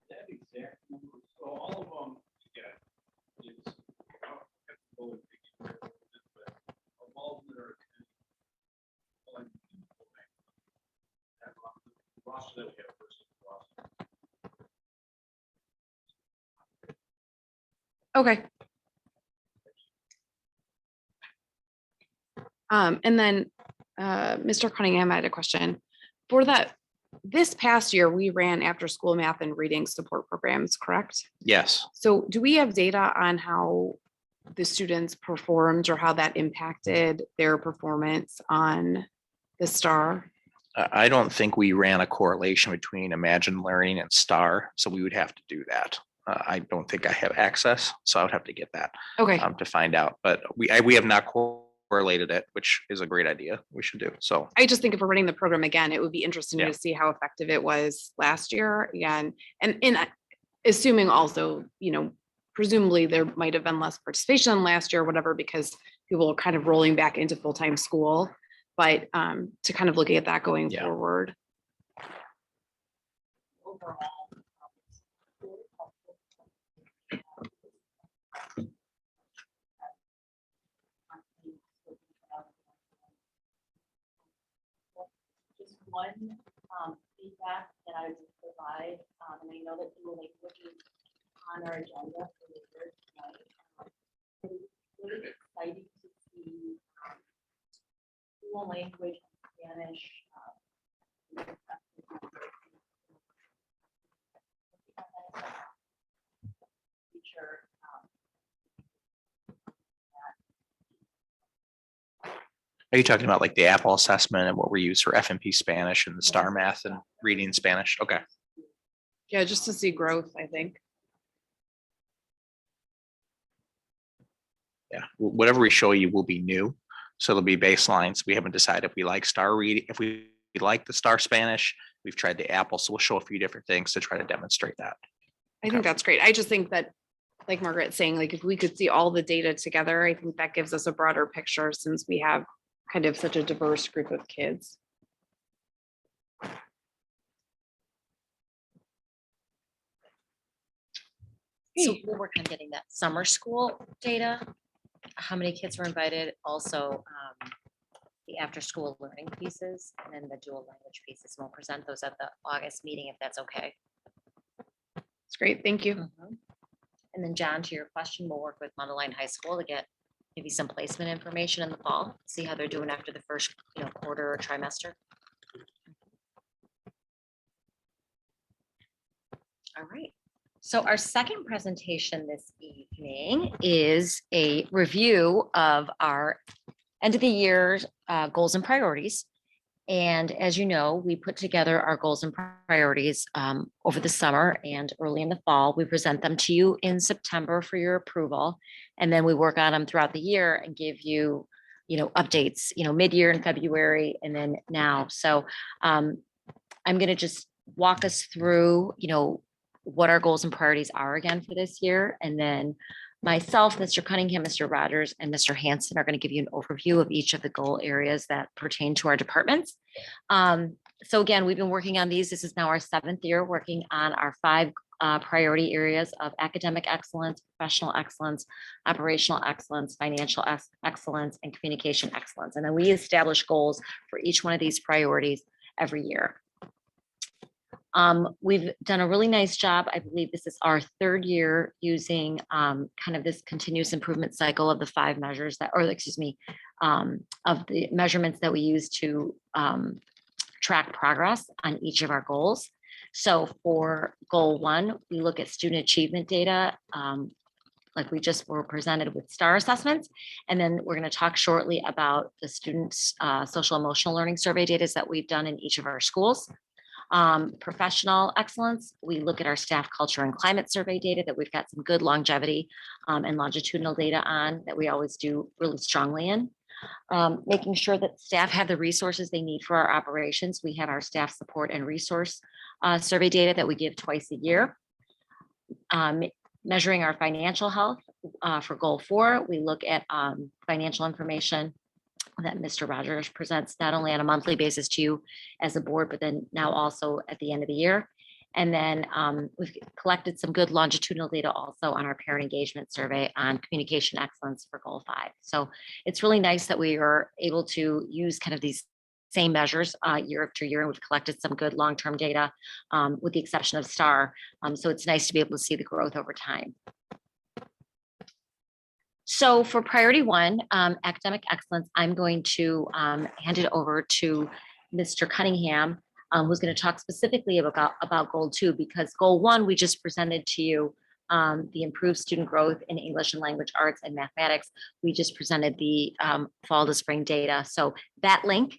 That exact number, so all of them, yeah, is. I don't have to go and take it there, but of all that are attending, that roster that we have versus the roster. Okay. And then, Mr. Cunningham, I had a question. For that, this past year, we ran after-school math and reading support programs, correct? Yes. So do we have data on how the students performed or how that impacted their performance on the STAR? I don't think we ran a correlation between Imagine Learning and STAR, so we would have to do that. I don't think I have access, so I would have to get that Okay, to find out. But we have not correlated it, which is a great idea. We should do so. I just think if we're running the program again, it would be interesting Yeah. to see how effective it was last year again. And assuming also, presumably there might have been less participation than last year, or whatever, because people are kind of rolling back into full-time school. But to kind of look at that going Yeah. forward. Overall. Just one feedback that I would provide, and I know that you will make looking on our agenda for the year tonight. It's really exciting to see dual language Spanish. Feature, Are you talking about like the Apple assessment and what we use for FMP Spanish and the STAR math and reading Spanish? Okay. Yeah, just to see growth, I think. Yeah, whatever we show you will be new. So there'll be baselines. We haven't decided if we like STAR reading, if we like the STAR Spanish. We've tried the Apple, so we'll show a few different things to try to demonstrate that. I think that's great. I just think that, like Margaret's saying, like if we could see all the data together, I think that gives us a broader picture since we have kind of such a diverse group of kids. So we'll work on getting that summer school data, how many kids were invited, also the after-school learning pieces, and then the dual language pieces. We'll present those at the August meeting if that's okay. It's great. Thank you. Mhm. And then John, to your question, we'll work with Mundelein High School to get maybe some placement information in the fall, see how they're doing after the first, quarter or trimester. All right. So our second presentation this evening is a review of our end of the year goals and priorities. And as you know, we put together our goals and priorities over the summer and early in the fall. We present them to you in September for your approval. And then we work on them throughout the year and give you, updates, mid-year in February and then now. So I'm going to just walk us through, what our goals and priorities are again for this year. And then myself, Mr. Cunningham, Mr. Rogers, and Mr. Hanson are going to give you an overview of each of the goal areas that pertain to our departments. So again, we've been working on these. This is now our 7th year working on our 5 priority areas of academic excellence, professional excellence, operational excellence, financial excellence, and communication excellence. And then we establish goals for each one of these priorities every year. We've done a really nice job. I believe this is our 3rd year using kind of this continuous improvement cycle of the 5 measures that, or excuse me, of the measurements that we use to track progress on each of our goals. So for goal 1, we look at student achievement data, like we just were presented with STAR assessments. And then we're going to talk shortly about the students' social emotional learning survey data that we've done in each of our schools. Professional excellence, we look at our staff culture and climate survey data that we've got some good longevity and longitudinal data on that we always do really strongly in. Making sure that staff have the resources they need for our operations. We have our staff support and resource survey data that we give twice a year. measuring our financial health for goal 4, we look at financial information that Mr. Rogers presents not only on a monthly basis to you as a board, but then now also at the end of the year. And then we've collected some good longitudinal data also on our parent engagement survey on communication excellence for goal 5. So it's really nice that we are able to use kind of these same measures year after year. And we've collected some good long-term data with the exception of STAR. So it's nice to be able to see the growth over time. So for priority 1, academic excellence, I'm going to hand it over to Mr. Cunningham, who's going to talk specifically about goal 2, because goal 1, we just presented to you the improved student growth in English and language arts and mathematics. We just presented the fall to spring data. So that link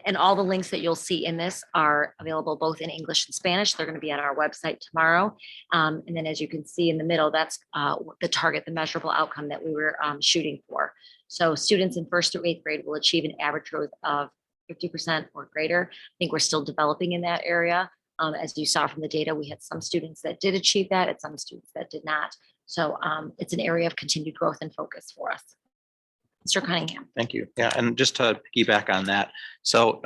and all the links that you'll see in this are available both in English and Spanish. They're going to be on our website tomorrow. And then as you can see in the middle, that's the target, the measurable outcome that we were shooting for. So students in 1st through 8th grade will achieve an average growth of 50% or greater. I think we're still developing in that area. As you saw from the data, we had some students that did achieve that and some students that did not. So it's an area of continued growth and focus for us. Mr. Cunningham. Thank you. Yeah, and just to piggyback on that, so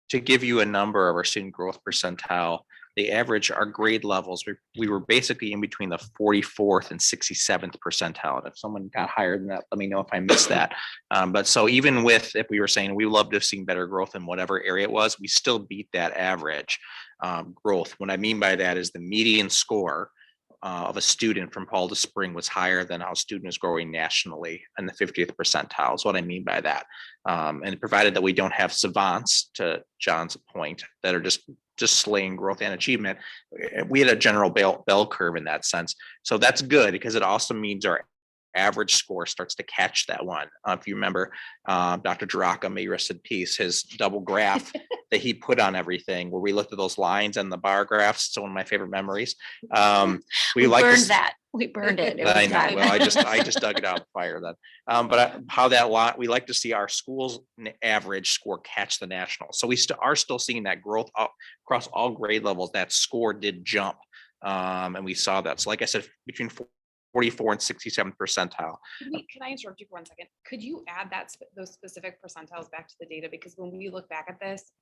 to give you a number of our student growth percentile, the average, our grade levels, we were basically in between the 44th and 67th percentile. And if someone got higher than that, let me know if I missed that. But so even with, if we were saying we love to have seen better growth in whatever area it was, we still beat that average growth. What I mean by that is the median score of a student from fall to spring was higher than how a student is growing nationally in the 50th percentile is what I mean by that. And provided that we don't have savants, to John's point, that are just slaying growth and achievement, we had a general bell curve in that sense. So that's good because it also means our average score starts to catch that one. If you remember, Dr. Jaraka, may rest in peace, his double graph that he put on everything, where we looked at those lines and the bar graphs. It's one of my favorite memories. We like burned this, that. We burned it. It was I know. fun. Well, I just dug it out of the fire then. But how that lot, we like to see our school's average score catch the national. So we are still seeing that growth up across all grade levels. That score did jump, and we saw that. So, like I said, between 44 and 67th percentile. Can I interrupt you for 1 second? Could you add those specific percentiles back to the data? Because when we look back at this,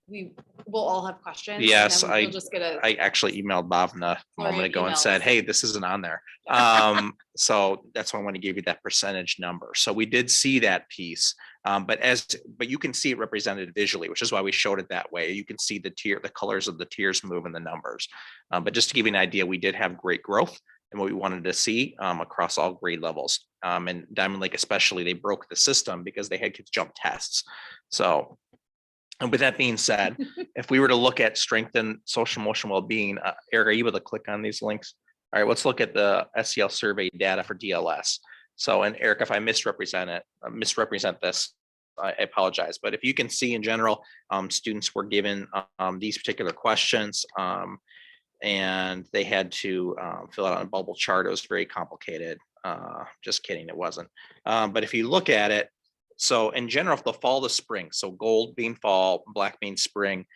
we will all have questions. and Yes, then we'll just get a. I actually emailed Bhavna a Flurry moment of ago and said, emails. hey, this isn't on there. So that's why I want to give you that percentage number. So we did see that piece, but you can see it represented visually, which is why we showed it that way. You can see the colors of the tiers move in the numbers. But just to give you an idea, we did have great growth and what we wanted to see across all grade levels. And Diamond Lake especially, they broke the system because they had kids jump tests. So, and with that being said, if we were to look at strengthen social emotional well-being, Eric, are you able to click on these links? All right, let's look at the SEL survey data for DLS. So, and Eric, if I misrepresent this, I apologize. But if you can see in general, students were given these particular questions, and they had to fill out a bubble chart. It was very complicated. Just kidding, it wasn't. But if you look at it, so in general, the fall to spring, so gold being fall, black being spring,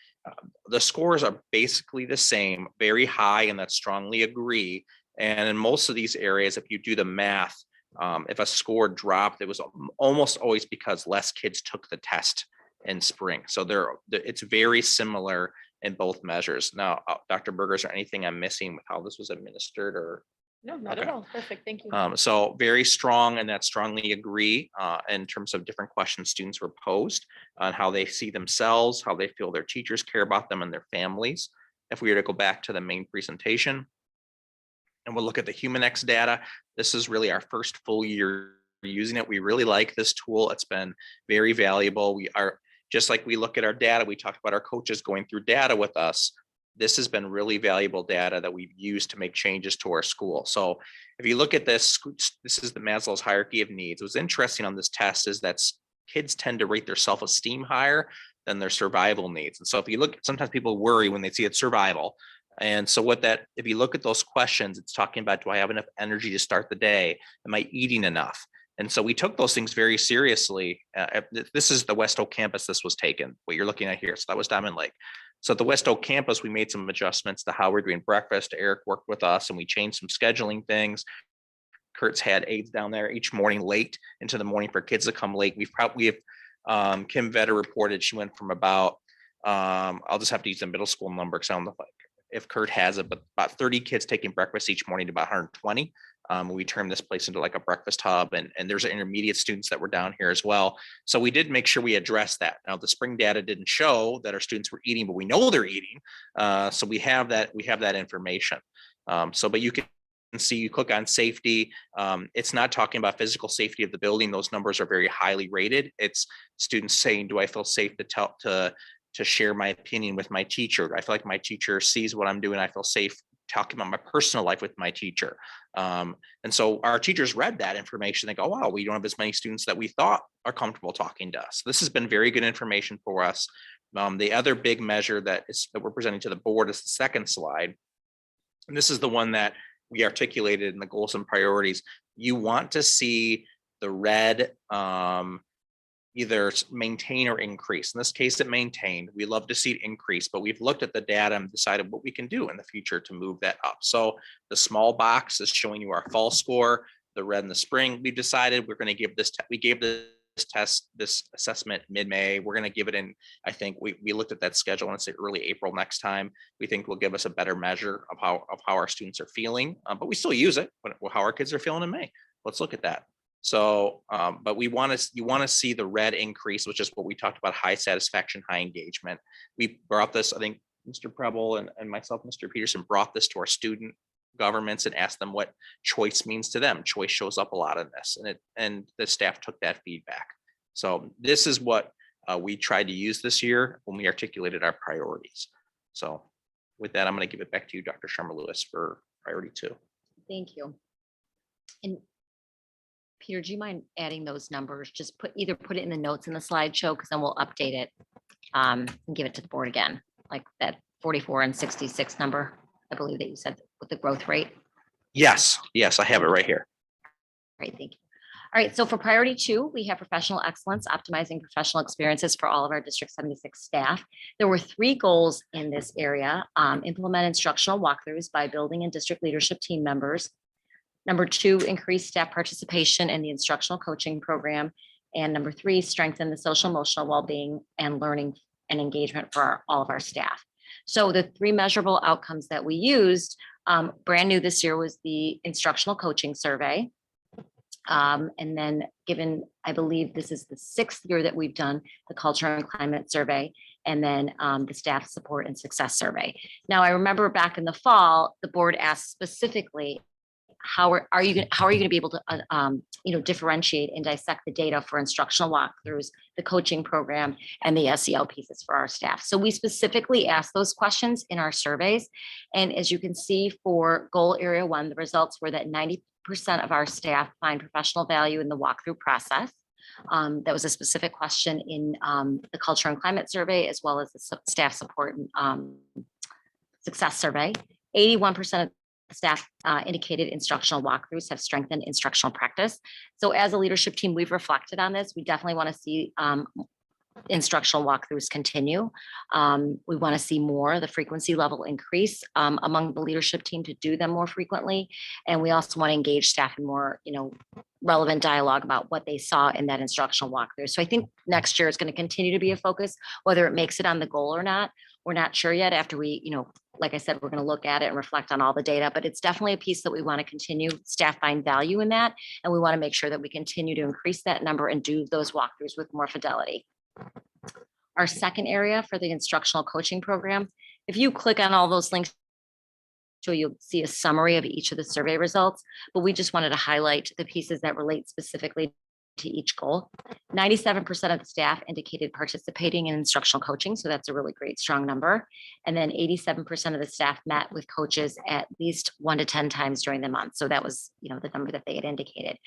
the scores are basically the same, very high, and that strongly agree. And in most of these areas, if you do the math, if a score dropped, it was almost always because less kids took the test in spring. So it's very similar in both measures. Now, Dr. Berger, is there anything I'm missing with how this was administered or? No, not Okay. at all. Perfect. Thank you. So very strong, and that strongly agree in terms of different questions students were posed on how they see themselves, how they feel their teachers care about them and their families. If we were to go back to the main presentation and we'll look at the HumanX data, this is really our first full year using it. We really like this tool. It's been very valuable. We are, just like we look at our data, we talked about our coaches going through data with us. This has been really valuable data that we've used to make changes to our school. So if you look at this, this is the Maslow's hierarchy of needs. What's interesting on this test is that kids tend to rate their self-esteem higher than their survival needs. And so if you look, sometimes people worry when they see it's survival. And so if you look at those questions, it's talking about, do I have enough energy to start the day? Am I eating enough? And so we took those things very seriously. This is the West Oak campus this was taken, what you're looking at here. So that was Diamond Lake. So at the West Oak campus, we made some adjustments to how we're doing breakfast. Eric worked with us and we changed some scheduling things. Kurt's had aides down there each morning late into the morning for kids to come late. We have Kim Vetter reported she went from about I'll just have to use the middle school number because I don't know if Kurt has it, but about 30 kids taking breakfast each morning to about 120. We turned this place into like a breakfast hub, and there's intermediate students that were down here as well. So we did make sure we addressed that. Now the spring data didn't show that our students were eating, but we know they're eating. So we have that information. But you can see, you click on safety. It's not talking about physical safety of the building. Those numbers are very highly rated. It's students saying, do I feel safe to share my opinion with my teacher? I feel like my teacher sees what I'm doing. I feel safe talking about my personal life with my teacher. And so our teachers read that information. They go, wow, we don't have as many students that we thought are comfortable talking to us. This has been very good information for us. The other big measure that we're presenting to the board is the second slide. And this is the one that we articulated in the goals and priorities. You want to see the red either maintain or increase. In this case, it maintained. We love to see it increase, but we've looked at the data and decided what we can do in the future to move that up. So the small box is showing you our fall score, the red in the spring. We've decided we're going to give this, we gave this test, this assessment mid-May. We're going to give it in, I think we looked at that schedule and it's early April next time. We think will give us a better measure of how our students are feeling, but we still use it, how our kids are feeling in May. Let's look at that. So, but you want to see the red increase, which is what we talked about, high satisfaction, high engagement. We brought this, I think Mr. Preble and myself, Mr. Peterson, brought this to our student governments and asked them what choice means to them. Choice shows up a lot in this, and the staff took that feedback. So this is what we tried to use this year when we articulated our priorities. So with that, I'm going to give it back to you, Dr. Sharma Lewis, for priority 2. Thank you. And Peter, do you mind adding those numbers? Just either put it in the notes in the slideshow, because then we'll update it and give it to the board again, like that 44 and 66 number, I believe that you said with the growth rate. Yes, I have it right here. Great, thank you. All right, so for priority 2, we have professional excellence, optimizing professional experiences for all of our District 76 staff. There were 3 goals in this area: implement instructional walkthroughs by building and district leadership team members. Number 2, increase staff participation in the instructional coaching program. And number 3, strengthen the social emotional well-being and learning and engagement for all of our staff. So the 3 measurable outcomes that we used, brand new this year, was the instructional coaching survey. And then given, I believe this is the 6th year that we've done the culture and climate survey, and then the staff support and success survey. Now, I remember back in the fall, the board asked specifically, how are you going to be able to differentiate and dissect the data for instructional walkthroughs, the coaching program, and the SEL pieces for our staff? So we specifically asked those questions in our surveys. And as you can see, for goal area 1, the results were that 90% of our staff find professional value in the walkthrough process. That was a specific question in the culture and climate survey, as well as the staff support and success survey. 81% of staff indicated instructional walkthroughs have strengthened instructional practice. So as a leadership team, we've reflected on this. We definitely want to see instructional walkthroughs continue. We want to see more, the frequency level increase among the leadership team to do them more frequently. And we also want to engage staff in more, relevant dialogue about what they saw in that instructional walkthrough. So I think next year is going to continue to be a focus, whether it makes it on the goal or not. We're not sure yet. After we, like I said, we're going to look at it and reflect on all the data, but it's definitely a piece that we want to continue. Staff find value in that. And we want to make sure that we continue to increase that number and do those walkthroughs with more fidelity. Our second area for the instructional coaching program, if you click on all those links, you'll see a summary of each of the survey results, but we just wanted to highlight the pieces that relate specifically to each goal. 97% of the staff indicated participating in instructional coaching. So that's a really great, strong number. And then 87% of the staff met with coaches at least 1 to 10 times during the month. So that was, the number that they had indicated.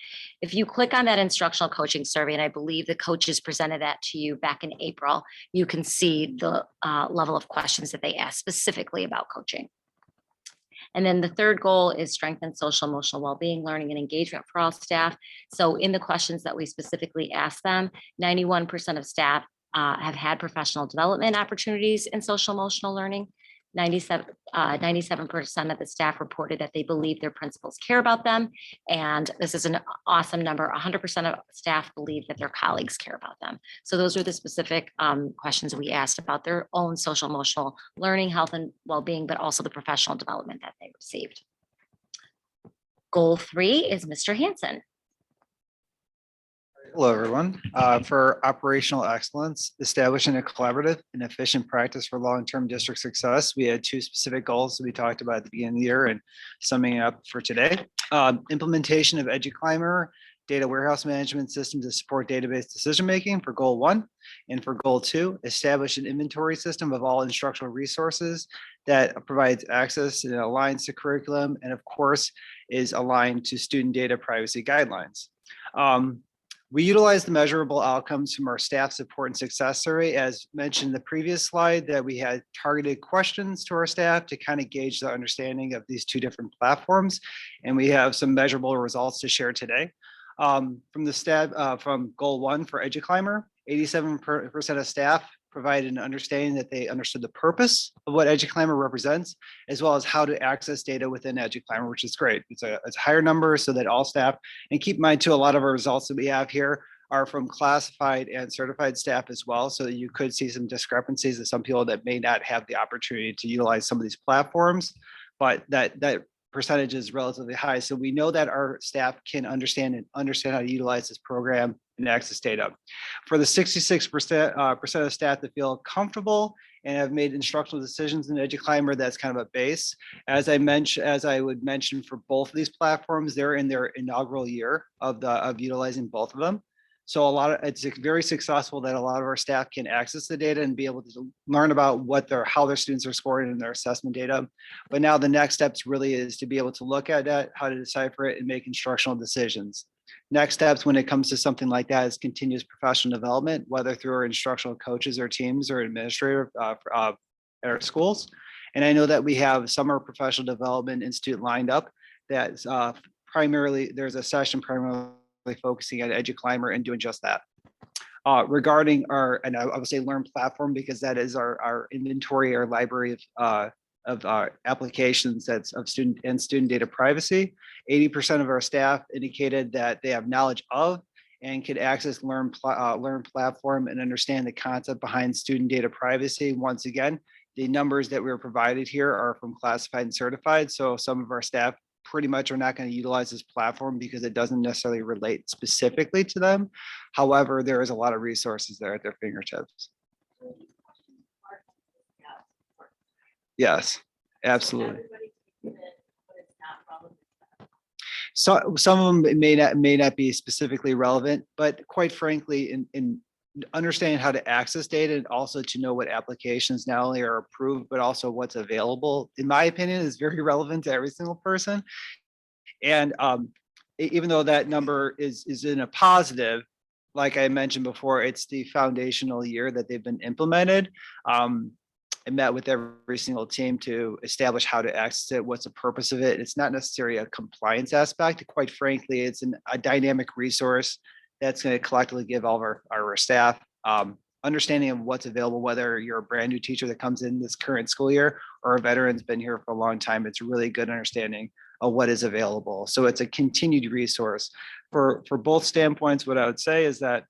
If you click on that instructional coaching survey, and I believe the coaches presented that to you back in April, you can see the level of questions that they asked specifically about coaching. And then the third goal is strengthen social emotional well-being, learning, and engagement for all staff. So in the questions that we specifically asked them, 91% of staff have had professional development opportunities in social emotional learning. 97% of the staff reported that they believe their principals care about them. And this is an awesome number. 100% of staff believe that their colleagues care about them. So those are the specific questions we asked about their own social emotional learning, health and well-being, but also the professional development that they received. Goal 3 is Mr. Hanson. Hello, everyone. For operational excellence, establishing a collaborative and efficient practice for long-term district success, we had 2 specific goals that we talked about at the beginning of the year and summing it up for today. Implementation of EduClimber data warehouse management system to support database decision-making for goal 1. And for goal 2, establish an inventory system of all instructional resources that provides access and aligns to curriculum and of course is aligned to student data privacy guidelines. We utilize the measurable outcomes from our staff support and success survey, as mentioned in the previous slide, that we had targeted questions to our staff to kind of gauge the understanding of these 2 different platforms. And we have some measurable results to share today. From the stat, from goal 1 for EduClimber, 87% of staff provided an understanding that they understood the purpose of what EduClimber represents, as well as how to access data within EduClimber, which is great. It's a higher number so that all staff, and keep in mind too, a lot of our results that we have here are from classified and certified staff as well. So that you could see some discrepancies of some people that may not have the opportunity to utilize some of these platforms, but that percentage is relatively high. So we know that our staff can understand how to utilize this program and access data. For the 66% of staff that feel comfortable and have made instructional decisions in EduClimber, that's kind of a base. As I would mention for both of these platforms, they're in their inaugural year of utilizing both of them. So it's very successful that a lot of our staff can access the data and be able to learn about how their students are scoring in their assessment data. But now the next steps really is to be able to look at that, how to decipher it and make instructional decisions. Next steps when it comes to something like that is continuous professional development, whether through our instructional coaches or teams or administrator at our schools. And I know that we have Summer Professional Development Institute lined up that's there's a session primarily focusing on EduClimber and doing just that. Regarding and I would say Learn platform, because that is our inventory, our library of applications that's of student data privacy. 80% of our staff indicated that they have knowledge of and could access Learn platform and understand the concept behind student data privacy. Once again, the numbers that we were provided here are from classified and certified. So some of our staff pretty much are not going to utilize this platform because it doesn't necessarily relate specifically to them. However, there is a lot of resources there at their fingertips. Yes, absolutely. So some of them may not be specifically relevant, but quite frankly, in understanding how to access data and also to know what applications not only are approved, but also what's available, in my opinion, is very relevant to every single person. And even though that number is in a positive, like I mentioned before, it's the foundational year that they've been implemented. I met with every single team to establish how to access it, what's the purpose of it. It's not necessarily a compliance aspect. Quite frankly, it's a dynamic resource that's going to collectively give all of our staff understanding of what's available, whether you're a brand new teacher that comes in this current school year or a veteran's been here for a long time. It's a really good understanding of what is available. So it's a continued resource for both standpoints. What I would say is that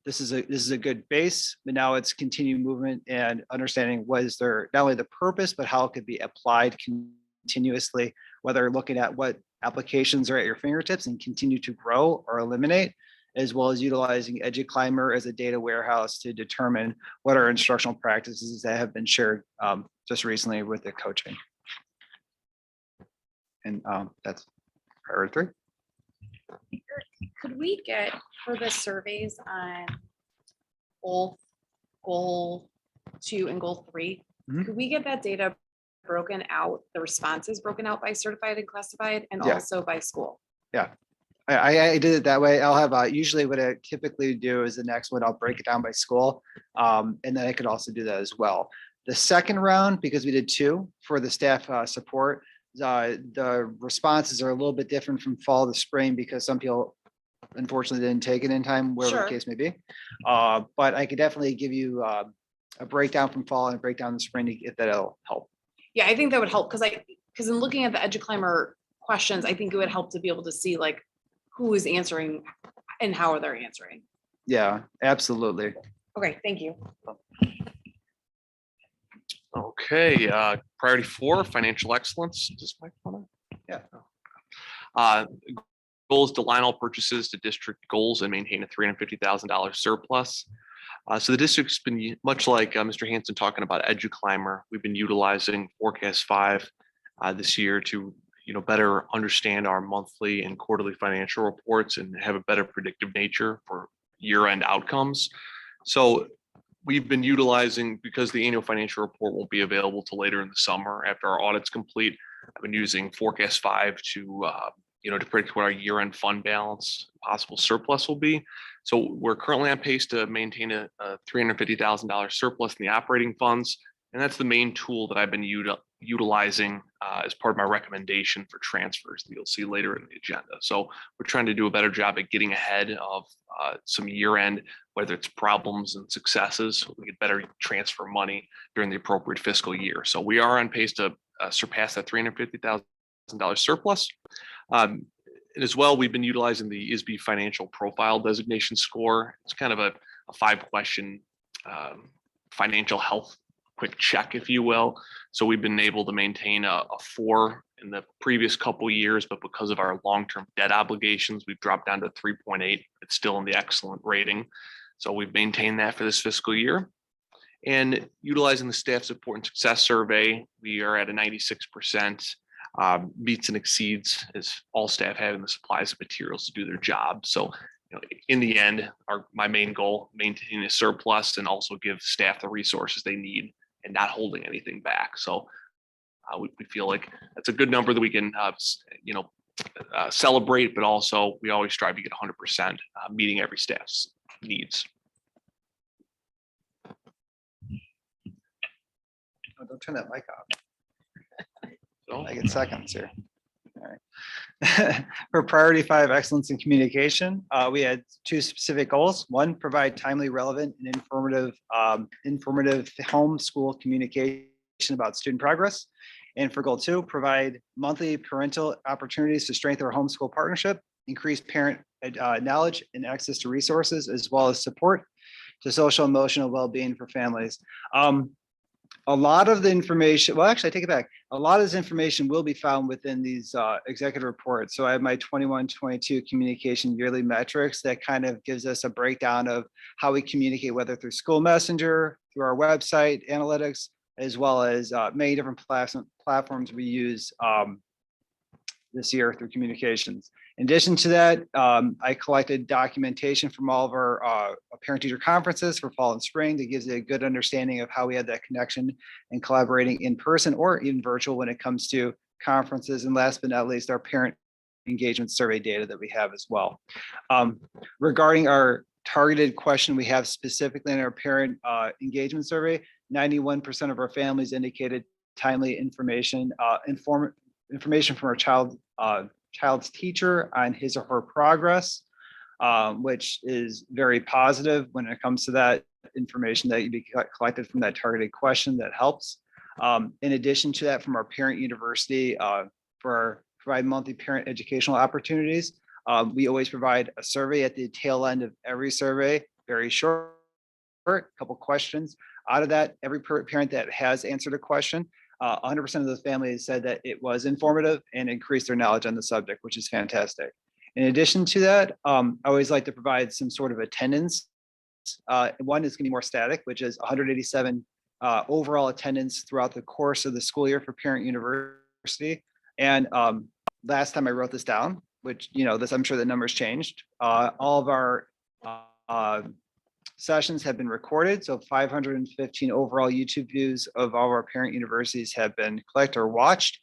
this is a good base, but now it's continued movement and understanding what is their, not only the purpose, but how it could be applied continuously, whether looking at what applications are at your fingertips and continue to grow or eliminate, as well as utilizing EduClimber as a data warehouse to determine what are instructional practices that have been shared just recently with the coaching. And that's priority 3. Could we get for the surveys on goal 2 and goal 3? Mhm. Could we get that data broken out, the responses broken out by certified and classified and Yeah. also by school? Yeah, I did it that way. I'll have usually what I typically do is the next one, I'll break it down by school. And then I could also do that as well. The second round, because we did 2 for the staff support, the responses are a little bit different from fall to spring because some people unfortunately didn't take it in time, wherever the Sure. case may be. But I could definitely give you a breakdown from fall and a breakdown in spring if that'll help. Yeah, I think that would help because in looking at the EduClimber questions, I think it would help to be able to see like who is answering and how they're answering. Yeah, absolutely. Okay, thank you. Okay, priority 4, financial excellence. Is this Mike on it? Yeah. Goals to align all purchases to district goals and maintain a $350,000 surplus. So the district's been, much like Mr. Hanson talking about EduClimber, we've been utilizing Forecast 5 this year to better understand our monthly and quarterly financial reports and have a better predictive nature for year-end outcomes. So we've been utilizing, because the annual financial report won't be available till later in the summer after our audit's complete, I've been using Forecast 5 to to predict what our year-end fund balance, possible surplus will be. So we're currently on pace to maintain a $350,000 surplus in the operating funds. And that's the main tool that I've been utilizing as part of my recommendation for transfers that you'll see later in the agenda. So we're trying to do a better job at getting ahead of some year-end, whether it's problems and successes, we get better transfer money during the appropriate fiscal year. So we are on pace to surpass that $350,000 surplus. And as well, we've been utilizing the ISB financial profile designation score. It's kind of a 5-question financial health quick check, if you will. So we've been able to maintain a 4 in the previous couple years, but because of our long-term debt obligations, we've dropped down to 3.8. It's still in the excellent rating. So we've maintained that for this fiscal year. And utilizing the staff support and success survey, we are at a 96%. Meets and exceeds as all staff having the supplies and materials to do their job. So, in the end, my main goal, maintaining a surplus and also give staff the resources they need and not holding anything back. So we feel like that's a good number that we can, celebrate, but also we always strive to get 100%, meeting every staff's needs. Oh, don't turn that mic off. So I get seconds here. All right. For priority 5, excellence in communication, we had 2 specific goals. 1, provide timely, relevant, and informative home school communication about student progress. And for goal 2, provide monthly parental opportunities to strengthen our homeschool partnership, increase parent knowledge and access to resources, as well as support to social emotional well-being for families. A lot of the information, well, actually, I take it back. A lot of this information will be found within these executive reports. So I have my 21-22 communication yearly metrics that kind of gives us a breakdown of how we communicate, whether through school messenger, through our website, analytics, as well as many different platforms we use this year through communications. In addition to that, I collected documentation from all of our parent-teacher conferences for fall and spring that gives you a good understanding of how we had that connection and collaborating in person or even virtual when it comes to conferences. And last but not least, our parent engagement survey data that we have as well. Regarding our targeted question we have specifically in our parent engagement survey, 91% of our families indicated timely information, information from our child's teacher on his or her progress, which is very positive when it comes to that information that you be collected from that targeted question. That helps. In addition to that, from our parent university, provide monthly parent educational opportunities. We always provide a survey at the tail end of every survey, very short, couple questions. Out of that, every parent that has answered a question, 100% of those families said that it was informative and increased their knowledge on the subject, which is fantastic. In addition to that, I always like to provide some sort of attendance. One is going to be more static, which is 187 overall attendance throughout the course of the school year for Parent University. And last time I wrote this down, which, I'm sure the numbers changed. All of our sessions have been recorded. So 515 overall YouTube views of all of our parent universities have been collected or watched.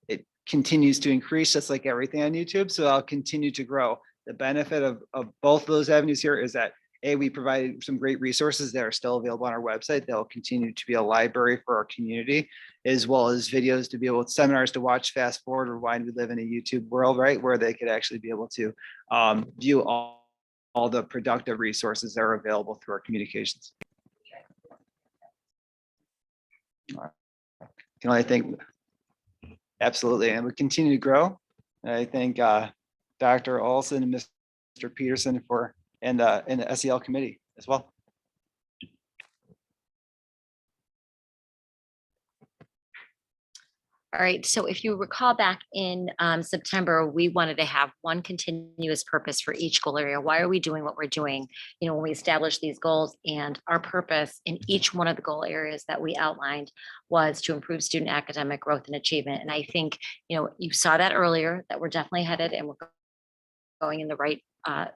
It continues to increase, just like everything on YouTube. So I'll continue to grow. The benefit of both of those avenues here is that we provided some great resources that are still available on our website that will continue to be a library for our community, as well as videos to be able to seminars to watch, fast forward, or rewind. We live in a YouTube world, right, where they could actually be able to view all the productive resources that are available through our communications. I think absolutely, and we continue to grow. And I thank Dr. Olson and Mr. Peterson and the SEL committee as well. All right, so if you recall back in September, we wanted to have one continuous purpose for each goal area. Why are we doing what we're doing? You know, when we established these goals, and our purpose in each one of the goal areas that we outlined was to improve student academic growth and achievement. And I think, you know, you saw that earlier, that we're definitely headed and we're going in the right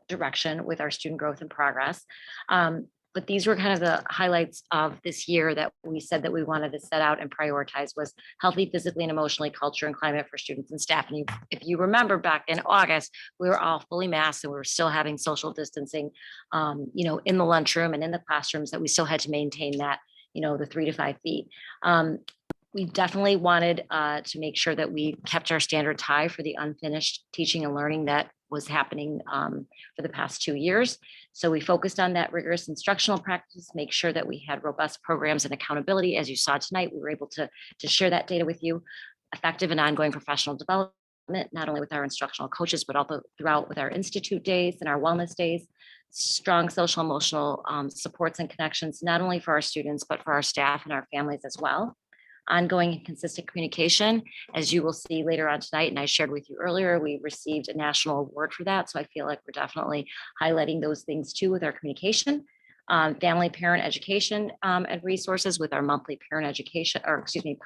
direction with our student growth and progress. But these were kind of the highlights of this year that we said that we wanted to set out and prioritize was healthy physically and emotionally culture and climate for students and staff. And if you remember back in August, we were all fully masked and we were still having social distancing, you know, in the lunchroom and in the classrooms, that we still had to maintain that, you know, the 3 to 5 feet. We definitely wanted to make sure that we kept our standards high for the unfinished teaching and learning that was happening for the past 2 years. So we focused on that rigorous instructional practice, make sure that we had robust programs and accountability. As you saw tonight, we were able to share that data with you. Effective and ongoing professional development, not only with our instructional coaches, but also throughout with our institute days and our wellness days. Strong social emotional supports and connections, not only for our students, but for our staff and our families as well. Ongoing and consistent communication, as you will see later on tonight, and I shared with you earlier, we received a national award for that. So I feel like we're definitely highlighting those things too with our communication. Family parent education and resources with our monthly parent education, or excuse me,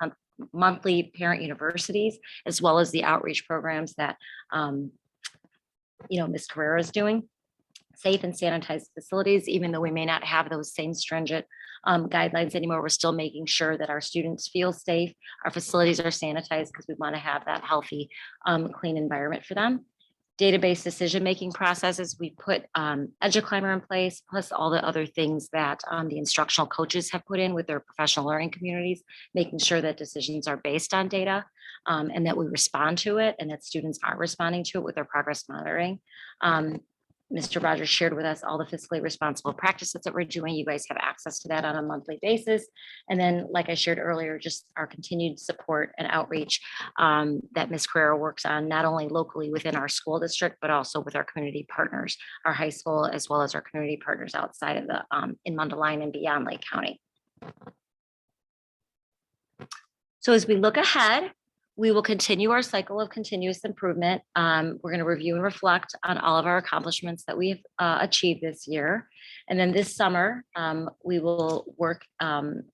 monthly parent universities, as well as the outreach programs that you know, Ms. Carrera is doing. Safe and sanitized facilities, even though we may not have those same stringent guidelines anymore, we're still making sure that our students feel safe, our facilities are sanitized, because we want to have that healthy, clean environment for them. Database decision-making processes, we put EduClimber in place, plus all the other things that the instructional coaches have put in with their professional learning communities, making sure that decisions are based on data and that we respond to it, and that students are responding to it with their progress monitoring. Mr. Rogers shared with us all the fiscally responsible practices that we're doing. You guys have access to that on a monthly basis. And then, like I shared earlier, just our continued support and outreach that Ms. Carrera works on, not only locally within our school district, but also with our community partners, our high school, as well as our community partners outside of the in Mundelein and beyond Lake County. So as we look ahead, we will continue our cycle of continuous improvement. We're going to review and reflect on all of our accomplishments that we've achieved this year. And then this summer, we will work on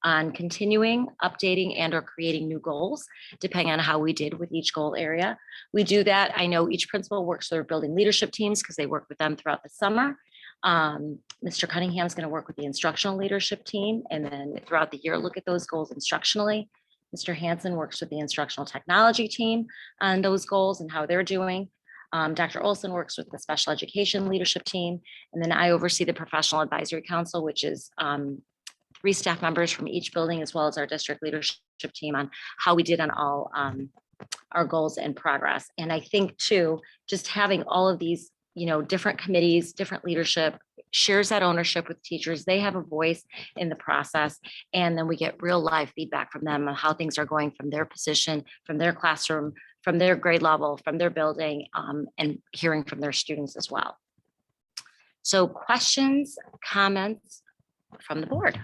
continuing, updating, and or creating new goals, depending on how we did with each goal area. We do that. I know each principal works with their building leadership teams because they work with them throughout the summer. Mr. Cunningham is going to work with the instructional leadership team, and then throughout the year, look at those goals instructionally. Mr. Hansen works with the instructional technology team on those goals and how they're doing. Dr. Olson works with the special education leadership team. And then I oversee the professional advisory council, which is 3 staff members from each building, as well as our district leadership team, on how we did on all our goals and progress. And I think too, just having all of these, you know, different committees, different leadership shares that ownership with teachers. They have a voice in the process, and then we get real live feedback from them on how things are going from their position, from their classroom, from their grade level, from their building, and hearing from their students as well. So questions, comments from the board?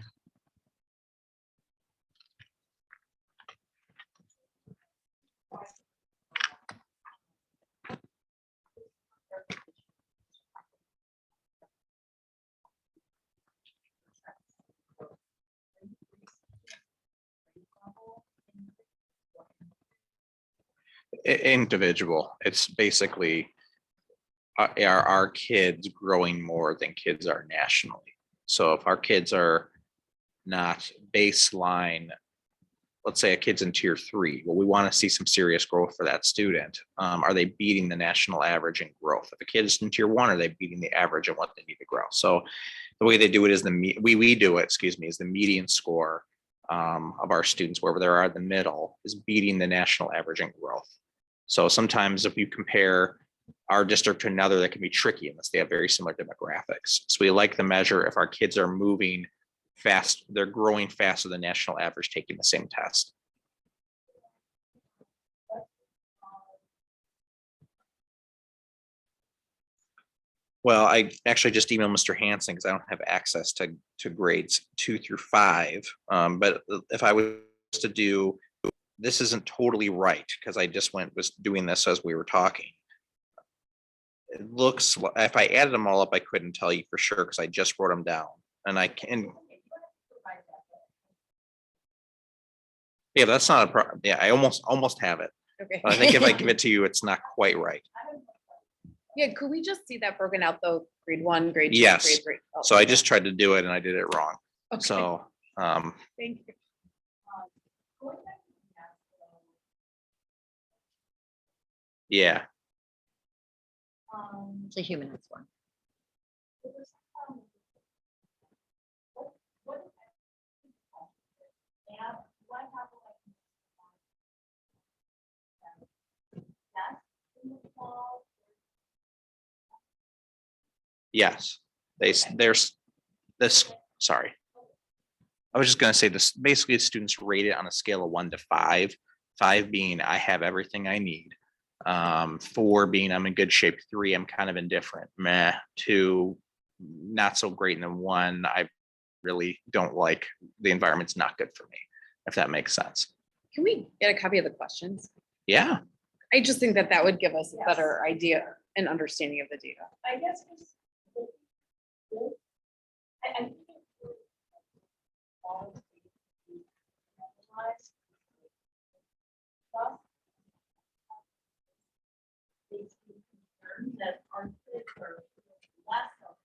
Individual. It's basically are our kids growing more than kids are nationally? So if our kids are not baseline let's say a kid's in tier 3. Well, we want to see some serious growth for that student. Are they beating the national average in growth? If a kid is in tier 1, are they beating the average of what they need to grow? So the way they do it is we do it, excuse me, is the median score of our students, wherever they are in the middle, is beating the national average in growth. So sometimes if you compare our district to another, that can be tricky unless they have very similar demographics. So we like the measure if our kids are moving fast, they're growing faster than national average taking the same test. Well, I actually just emailed Mr. Hanson because I don't have access to grades 2 through 5. But if I was to do, this isn't totally right because I just was doing this as we were talking. It looks, if I added them all up, I couldn't tell you for sure because I just wrote them down, and I can. Yeah, that's not a problem. Yeah, I almost have it. Okay. I think if I give it to you, it's not quite right. Yeah, could we just see that broken out though? Grade 1, grade 2, Yes. grade 3. Oh, So I just tried to do it and I did it wrong. okay. So, Thank you. yeah, It's a humanized one. yes. There's this, sorry. I was just gonna say this, basically students rate it on a scale of 1 to 5. 5 being I have everything I need. 4 being I'm in good shape. 3, I'm kind of indifferent. Meh. 2, not so great. And then 1, I really don't like, the environment's not good for me, if that makes sense. Can we get a copy of the questions? Yeah, I just think that that would give us a better idea and understanding of the data. I guess. I think it's all stuff. That our kids are less of.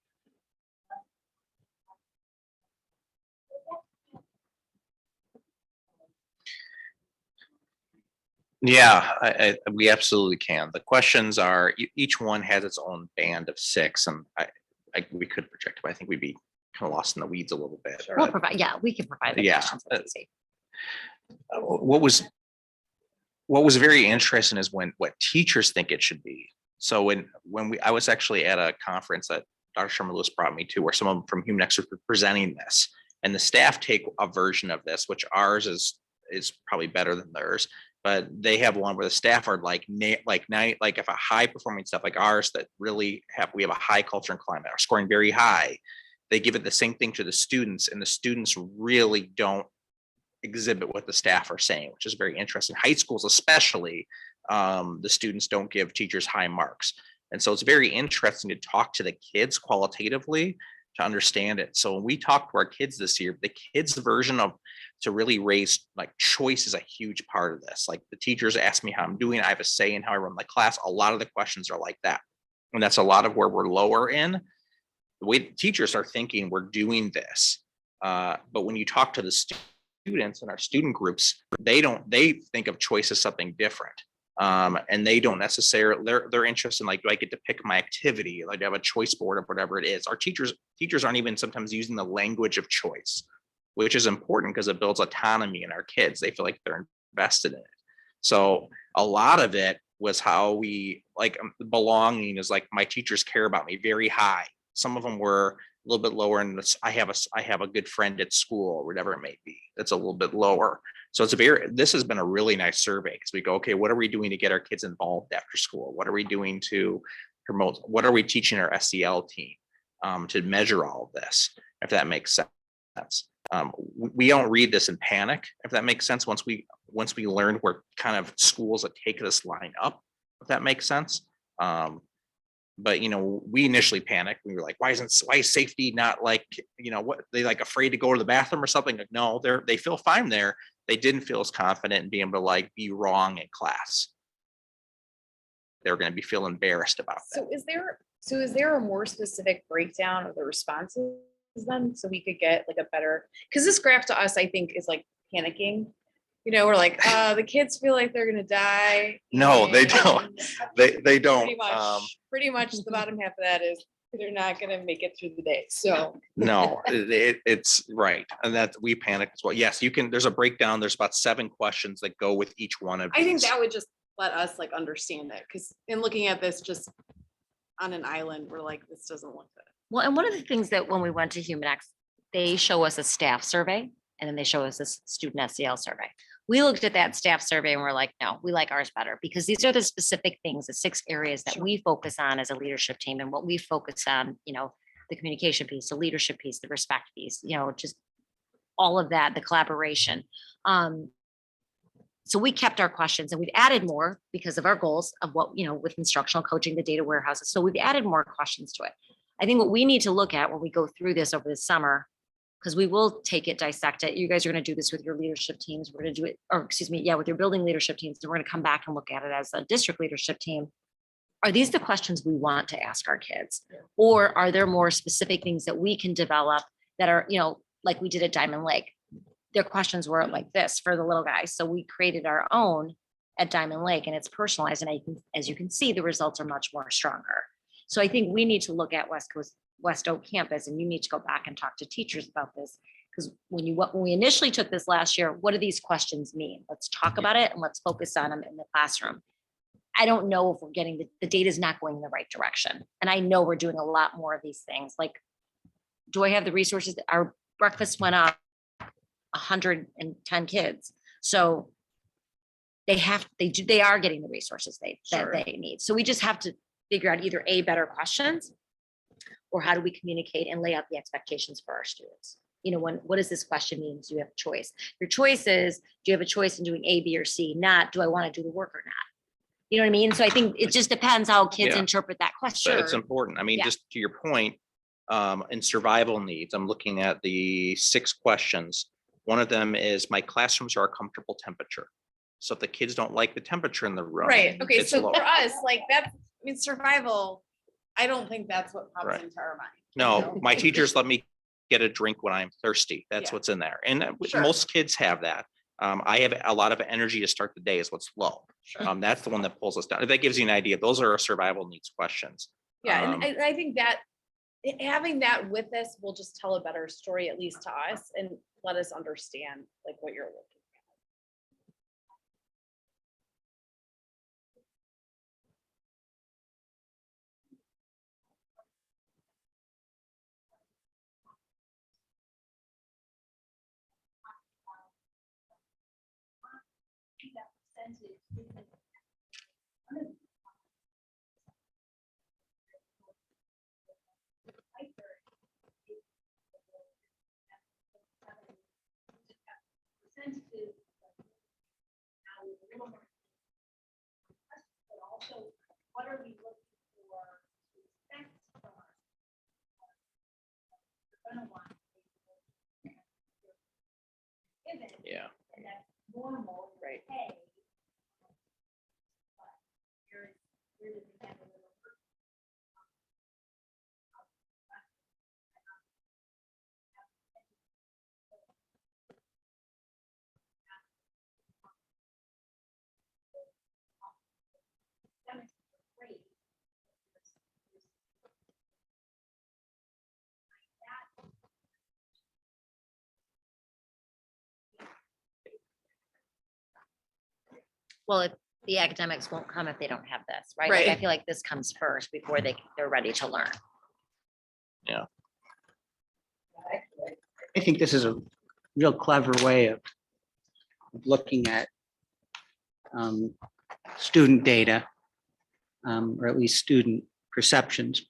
yeah, we absolutely can. The questions are, each one has its own band of 6, and we could project, but I think we'd be kind of lost in the weeds a little bit. We'll but, provide, yeah, we can provide the Yeah, questions. It's easy. what was very interesting is what teachers think it should be. So when I was actually at a conference that Dr. Sherman Lewis brought me to, where someone from Human X was presenting this, and the staff take a version of this, which ours is probably better than theirs, but they have one where the staff are like if a high performing stuff like ours that really we have a high culture and climate are scoring very high, they give it the same thing to the students, and the students really don't exhibit what the staff are saying, which is very interesting. High schools especially, the students don't give teachers high marks. And so it's very interesting to talk to the kids qualitatively to understand it. So when we talk to our kids this year, the kids' version of to really raise, like, choice is a huge part of this. Like, the teachers ask me how I'm doing. I have a say in how I run my class. A lot of the questions are like that. And that's a lot of where we're lower in. The way teachers are thinking, we're doing this. But when you talk to the students in our student groups, they think of choice as something different. And they don't necessarily, they're interested in, like, do I get to pick my activity? Like, do I have a choice board of whatever it is? Our teachers aren't even sometimes using the language of choice, which is important because it builds autonomy in our kids. They feel like they're invested in it. So a lot of it was how we, like, belonging is like, my teachers care about me very high. Some of them were a little bit lower, and I have a good friend at school, or whatever it may be. That's a little bit lower. So this has been a really nice survey, because we go, okay, what are we doing to get our kids involved after school? What are we doing to promote? What are we teaching our SEL team to measure all of this, if that makes sense? We don't read this in panic, if that makes sense. Once we learn where kind of schools that take this line up, if that makes sense. But we initially panicked. We were like, why is safety not, like, what, they like afraid to go to the bathroom or something? Like, no, they feel fine there. They didn't feel as confident in being able to, like, be wrong in class. They're going to be feel embarrassed about that. So is there a more specific breakdown of the responses then, so we could get like a better, because this graph to us, I think, is like panicking. you know, we're like, the kids feel like they're gonna die. No, they don't. and They don't. Pretty much the bottom half of that is they're not gonna make it through the day, so. No, it's right. And that we panic as well. Yes, you can, there's a breakdown. There's about 7 questions that go with each one of I think these. that would just let us like understand it, because in looking at this just on an island, we're like, this doesn't look good. Well, and one of the things that when we went to HumanX, they show us a staff survey and then they show us a student SEL survey. We looked at that staff survey and we're like, no, we like ours better because these are the specific things, the 6 areas that we focus on as a leadership team and what we focus on, you know, the communication piece, the leadership piece, the respect piece, you know, just all of that, the collaboration. So we kept our questions and we've added more because of our goals of what, you know, with instructional coaching, the data warehouses. So we've added more questions to it. I think what we need to look at when we go through this over the summer, because we will take it, dissect it. You guys are going to do this with your leadership teams. We're going to do it, or excuse me, yeah, with your building leadership teams. And we're going to come back and look at it as a district leadership team. Are these the questions we want to ask our kids? Or are there more specific things that we can develop that are, you know, like we did at Diamond Lake? Their questions were like this for the little guys. So we created our own at Diamond Lake and it's personalized. And as you can see, the results are much more stronger. So I think we need to look at West Oak campus and you need to go back and talk to teachers about this. Because when we initially took this last year, what do these questions mean? Let's talk about it and let's focus on them in the classroom. I don't know if we're getting the data is not going in the right direction. And I know we're doing a lot more of these things. Like, do I have the resources? Our breakfast went up 110 kids. So they are getting the resources that they need. So we just have to figure out either better questions or how do we communicate and lay out the expectations for our students? You know, what does this question mean? Do you have a choice? Your choice is, do you have a choice in doing A, B, or C? Not, do I want to do the work or not? You know what I mean? So I think it just depends how kids Yeah. interpret that question. But it's important. I mean, Yeah. just to your point, in survival needs, I'm looking at the 6 questions. One of them is my classrooms are a comfortable temperature. So if the kids don't like the temperature in the room. Right, okay, it's so low. for us, like that's, I mean, survival, I don't think that's what pops Right. into our mind. No, my teachers let me get a drink when I'm thirsty. That's Yeah. what's in there. And Sure. most kids have that. I have a lot of energy to start the day is what's low. That's the one that pulls us down. That gives you an idea. Those are our survival needs questions. Yeah, Um, and I think that having that with us will just tell a better story, at least to us, and let us understand like what you're looking at. But also, what are we looking for to expect from our? We're gonna want. Given, Yeah. and that's normal, right? Hey. But here's the example of a person. Well, if the academics won't come if they don't have this, right? Like, I Right. feel like this comes first before they're ready to learn. I think this is a real clever way of looking at student data, or at least student perceptions.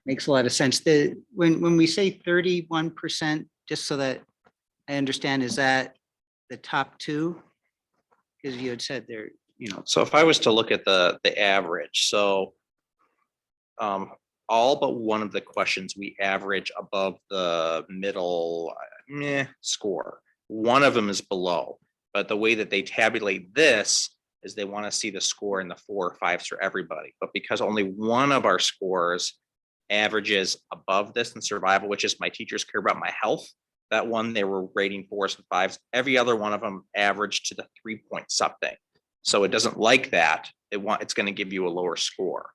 Makes a lot of sense. When we say 31%, just so that I understand, is that the top 2? Because you had said there, you know, So if I was to look at the average, so all but one of the questions we average above the middle score. One of them is below, but the way that they tabulate this is they want to see the score in the 4 or 5s for everybody. But because only one of our scores averages above this in survival, which is my teachers care about my health, That one, they were rating 4s and 5s. Every other one of them averaged to the 3 point something. So it doesn't like that. It's going to give you a lower score.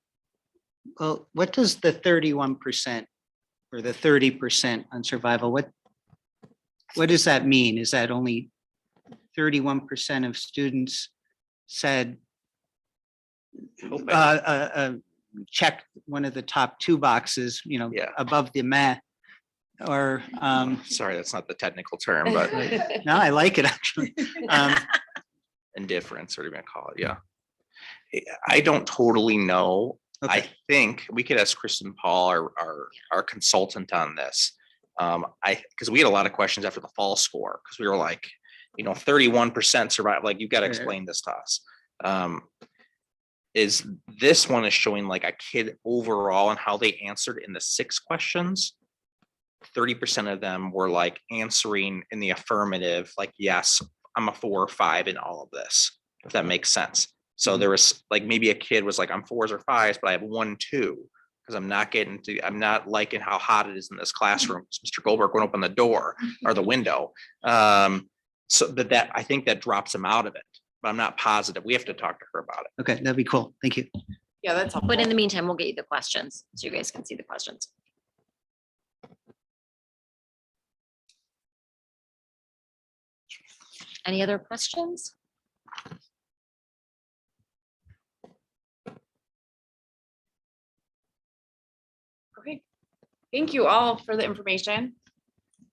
Well, what does the 31% or the 30% on survival, what does that mean? Is that only 31% of students said check one of the top 2 boxes, Yeah. above the math? Or, Sorry, that's not the technical term, but no, I like it actually. indifference, or you might call it. Yeah. I don't totally know. I Okay, think we could ask Kristen Paul, our consultant on this. Because we had a lot of questions after the fall score, because we were like, 31% survive, like, you've got to Right. explain this to us. Is this one is showing like a kid overall and how they answered in the 6 questions. 30% of them were like answering in the affirmative, like, yes, I'm a 4 or 5 in all of this, if that makes sense. So there was like, maybe a kid was like, I'm 4s or 5s, but I have 1, 2, because I'm not liking how hot it is in this classroom. Mr. Goldberg went open the door or the window. So that I think that drops him out of it, but I'm not positive. We have to talk to her about it. okay, that'd be cool. Thank you. Yeah, that's helpful. But in the meantime, we'll get you the questions so you guys can see the questions. Any other questions? Okay. Thank you all for the information.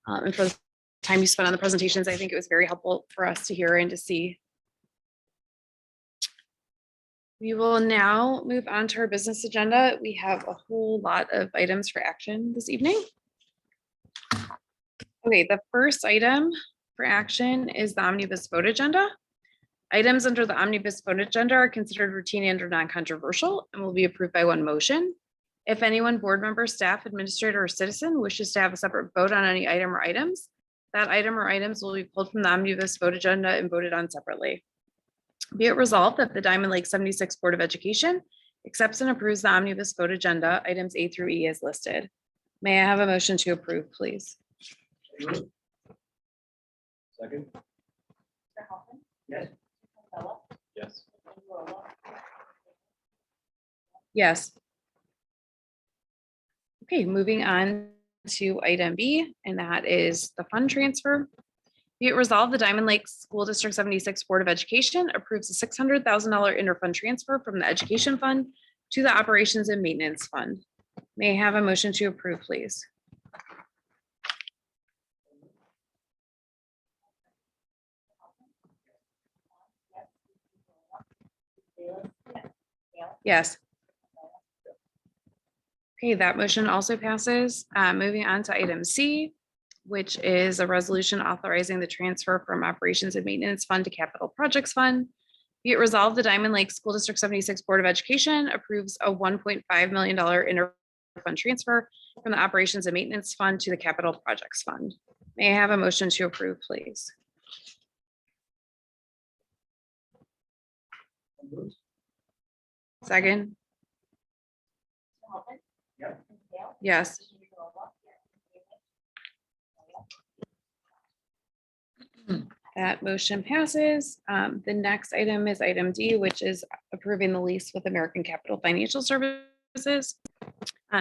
And for the time you spent on the presentations. I think it was very helpful for us to hear and to see. We will now move on to our business agenda. We have a whole lot of items for action this evening. Okay, the first item for action is the omnibus vote agenda. Items under the omnibus vote agenda are considered routine and or non-controversial and will be approved by one motion. If anyone, board member, staff, administrator, or citizen wishes to have a separate vote on any item or items, that item or items will be pulled from the omnibus vote agenda and voted on separately. Be it resolved that the Diamond Lake 76 Board of Education accepts and approves the omnibus vote agenda, items A through E as listed. May I have a motion to approve, please? Second? Mr. Hoffman? Yes. Mr. Casella? Yes. Mr. Gurley? Yes. Okay, moving on to item B, and that is the fund transfer. Be it resolved, the Diamond Lake School District 76 Board of Education approves a $600,000 interfund transfer from the Education Fund to the Operations and Maintenance Fund. May I have a motion to approve, please? Yes. Okay, that motion also passes. Moving on to item C, which is a resolution authorizing the transfer from Operations and Maintenance Fund to Capital Projects Fund. Be it resolved, the Diamond Lake School District 76 Board of Education approves a $1.5 million interfund transfer from the Operations and Maintenance Fund to the Capital Projects Fund. May I have a motion to approve, please? Second? Mr. Hoffman? Yep. Mr. Gale? Yes. Mr. Gurley? That motion passes. The next item is item D, which is approving the lease with American Capital Financial Services.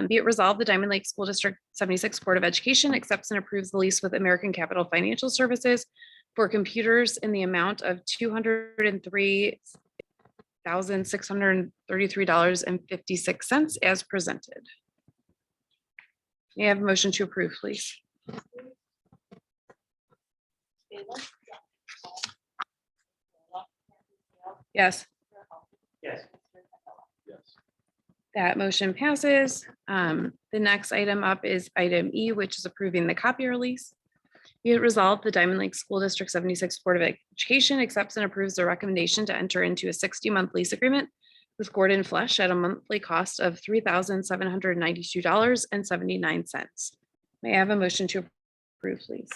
Be it resolved, the Diamond Lake School District 76 Board of Education accepts and approves the lease with American Capital Financial Services for computers in the amount of $203,633.56 as presented. May I have a motion to approve, please? Bayless? Yes. Yes. Yes. That motion passes. The next item up is item E, which is approving the copier lease. Be it resolved, the Diamond Lake School District 76 Board of Education accepts and approves the recommendation to enter into a 60-month lease agreement with Gordon Flesh at a monthly cost of $3,792.79. May I have a motion to approve, please?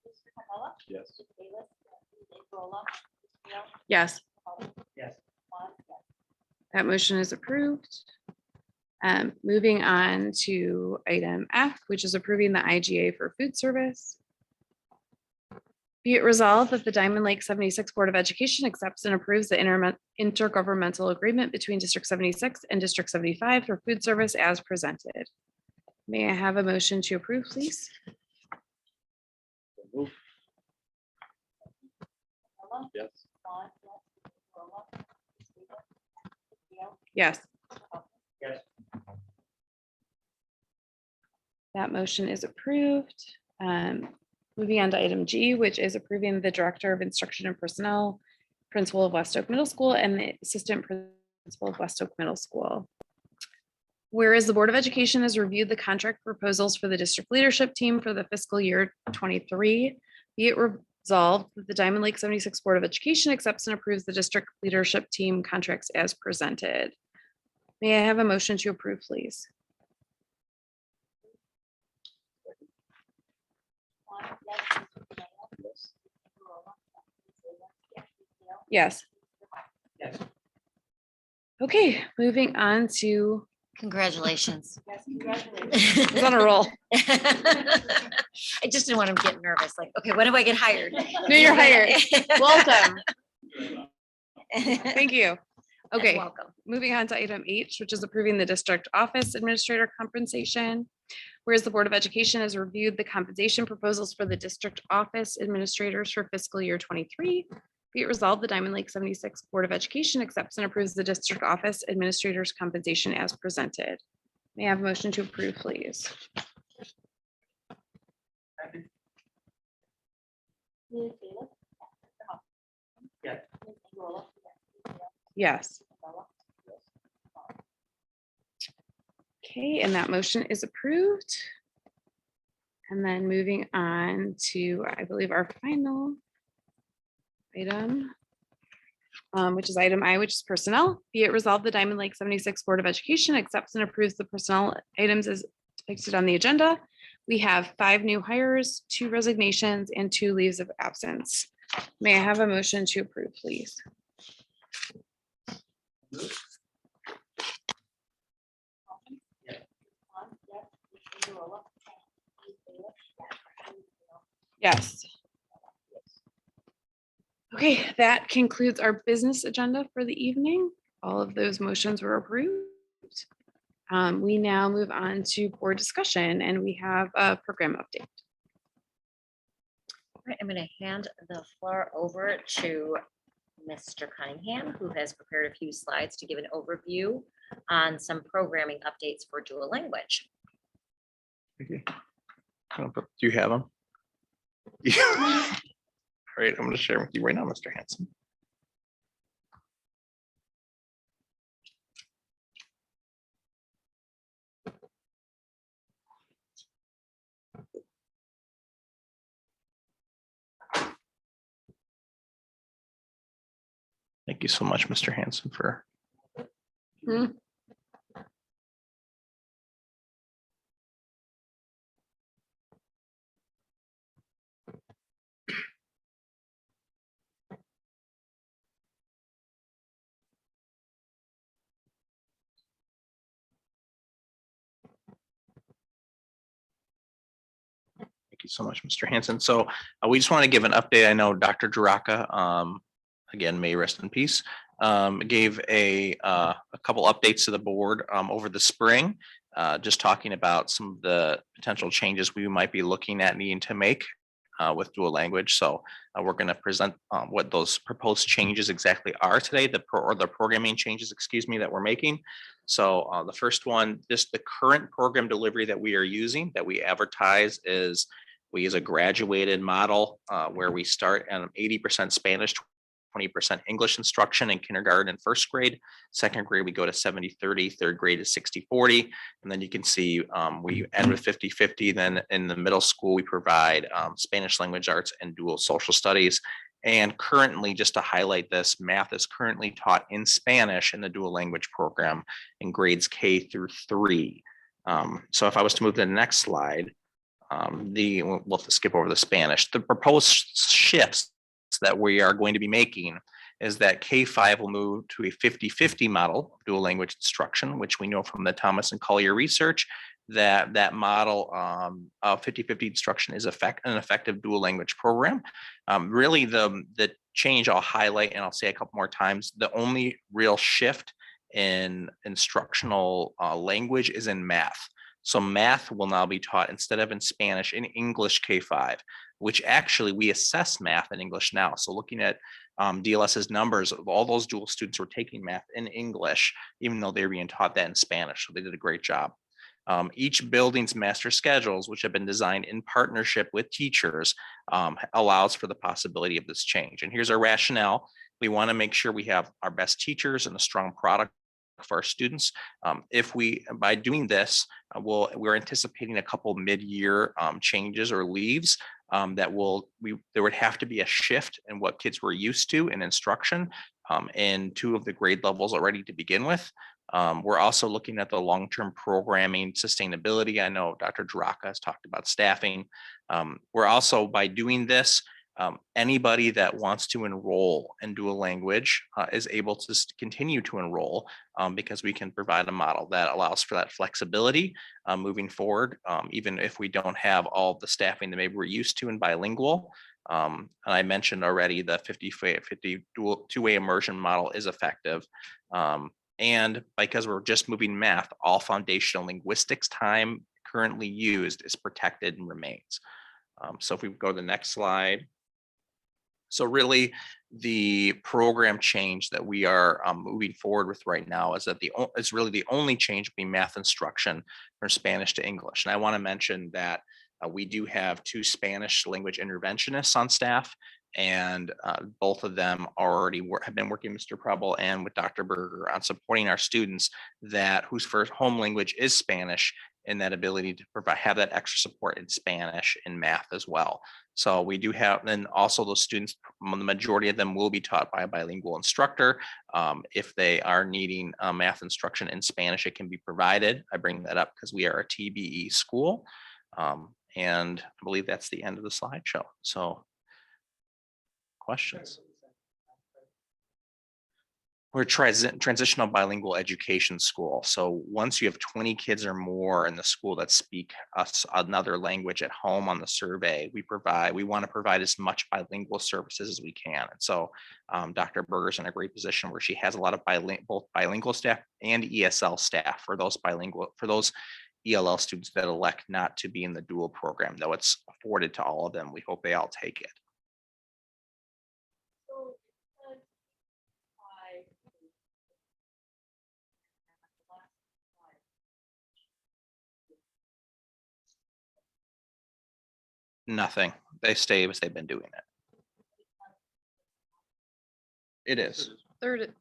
Mr. Casella? Yes. Mr. Bayless? Mr. Gurley? Mr. Gale? Yes. Mr. Hoffman? Yes. Juan? Yes. That motion is approved. Moving on to item F, which is approving the IGA for food service. Be it resolved that the Diamond Lake 76 Board of Education accepts and approves the intergovernmental agreement between District 76 and District 75 for food service as presented. May I have a motion to approve, please? Yes. Yes. Yes. That motion is approved. Moving on to item G, which is approving the Director of Instruction and Personnel, Principal of West Oak Middle School, and the Assistant Principal of West Oak Middle School. Whereas the Board of Education has reviewed the contract proposals for the district leadership team for the fiscal year 23, be it resolved that the Diamond Lake 76 Board of Education accepts and approves the district leadership team contracts as presented. May I have a motion to approve, please? Yes. Yes. Okay, moving on to, Congratulations. it's on a roll. I just didn't want him to get nervous, like, okay, when do I get hired? No, you're hired. Welcome. Thank you. Okay, Welcome. moving on to item H, which is approving the district office administrator compensation. Whereas the Board of Education has reviewed the compensation proposals for the district office administrators for fiscal year 23. Be it resolved, the Diamond Lake 76 Board of Education accepts and approves the district office administrators compensation as presented. May I have a motion to approve, please? Yes. Okay, and that motion is approved. And then moving on to, I believe, our final item, which is item I, which is personnel. Be it resolved, the Diamond Lake 76 Board of Education accepts and approves the personnel items as depicted on the agenda. We have 5 new hires, 2 resignations, and 2 leaves of absence. May I have a motion to approve, please? Yes. Okay, that concludes our business agenda for the evening. All of those motions were approved. We now move on to board discussion, and we have a program update. All right, I'm going to hand the floor over to Mr. Cunningham, who has prepared a few slides to give an overview on some programming updates for dual language. Do you have them? All right, I'm going to share with you right now, Mr. Hanson. Thank you so much, Mr. Hanson, for Thank you so much, Mr. Hanson. So we just want to give an update. I know Dr. Jaraka, again, may rest in peace, gave a couple updates to the board over the spring, just talking about some of the potential changes we might be looking at needing to make with dual language. So we're going to present what those proposed changes exactly are today, the programming changes, excuse me, that we're making. So the first one, just the current program delivery that we are using, that we advertise, is we use a graduated model where we start at 80% Spanish, 20% English instruction in kindergarten and first grade. Second grade, we go to 70-30, third grade is 60-40. And then you can see we end with 50-50. Then in the middle school, we provide Spanish language arts and dual social studies. And currently, just to highlight this, math is currently taught in Spanish in the dual language program in grades K through 3. So if I was to move to the next slide, we'll have to skip over the Spanish. The proposed shifts that we are going to be making is that K-5 will move to a 50-50 model of dual language instruction, which we know from the Thomas and Collier research that model of 50-50 instruction is an effective dual language program. Really, the change I'll highlight, and I'll say a couple more times, the only real shift in instructional language is in math. So math will now be taught instead of in Spanish, in English K-5, which actually we assess math in English now. So looking at DLS's numbers of all those dual students who are taking math in English, even though they're being taught that in Spanish. So they did a great job. Each building's master schedules, which have been designed in partnership with teachers, allows for the possibility of this change. And here's our rationale. We want to make sure we have our best teachers and a strong product for our students. If we, by doing this, we're anticipating a couple mid-year changes or leaves that there would have to be a shift in what kids were used to in instruction in 2 of the grade levels already to begin with. We're also looking at the long-term programming sustainability. I know Dr. Draka has talked about staffing. We're also, by doing this, anybody that wants to enroll in dual language is able to continue to enroll because we can provide a model that allows for that flexibility moving forward, even if we don't have all the staffing that maybe we're used to in bilingual. And I mentioned already the 50-50 dual two-way immersion model is effective. And because we're just moving math, all foundational linguistics time currently used is protected and remains. So if we go to the next slide. So really, the program change that we are moving forward with right now is that it's really the only change will be math instruction from Spanish to English. And I want to mention that we do have 2 Spanish language interventionists on staff, and both of them already have been working with Mr. Preble and with Dr. Berger on supporting our students whose first home language is Spanish, and that ability to have that extra support in Spanish and math as well. So we do have, and also those students, the majority of them will be taught by a bilingual instructor. If they are needing math instruction in Spanish, it can be provided. I bring that up because we are a TBE school. And I believe that's the end of the slideshow. So questions? We're transitional bilingual education school. So once you have 20 kids or more in the school that speak another language at home on the survey, we want to provide as much bilingual services as we can. And so Dr. Berger's in a great position where she has a lot of both bilingual staff and ESL staff for those ELL students that elect not to be in the dual program, though it's afforded to all of them. We hope they all take it. So, I- Nothing. They stay as they've been doing it. It is. Third,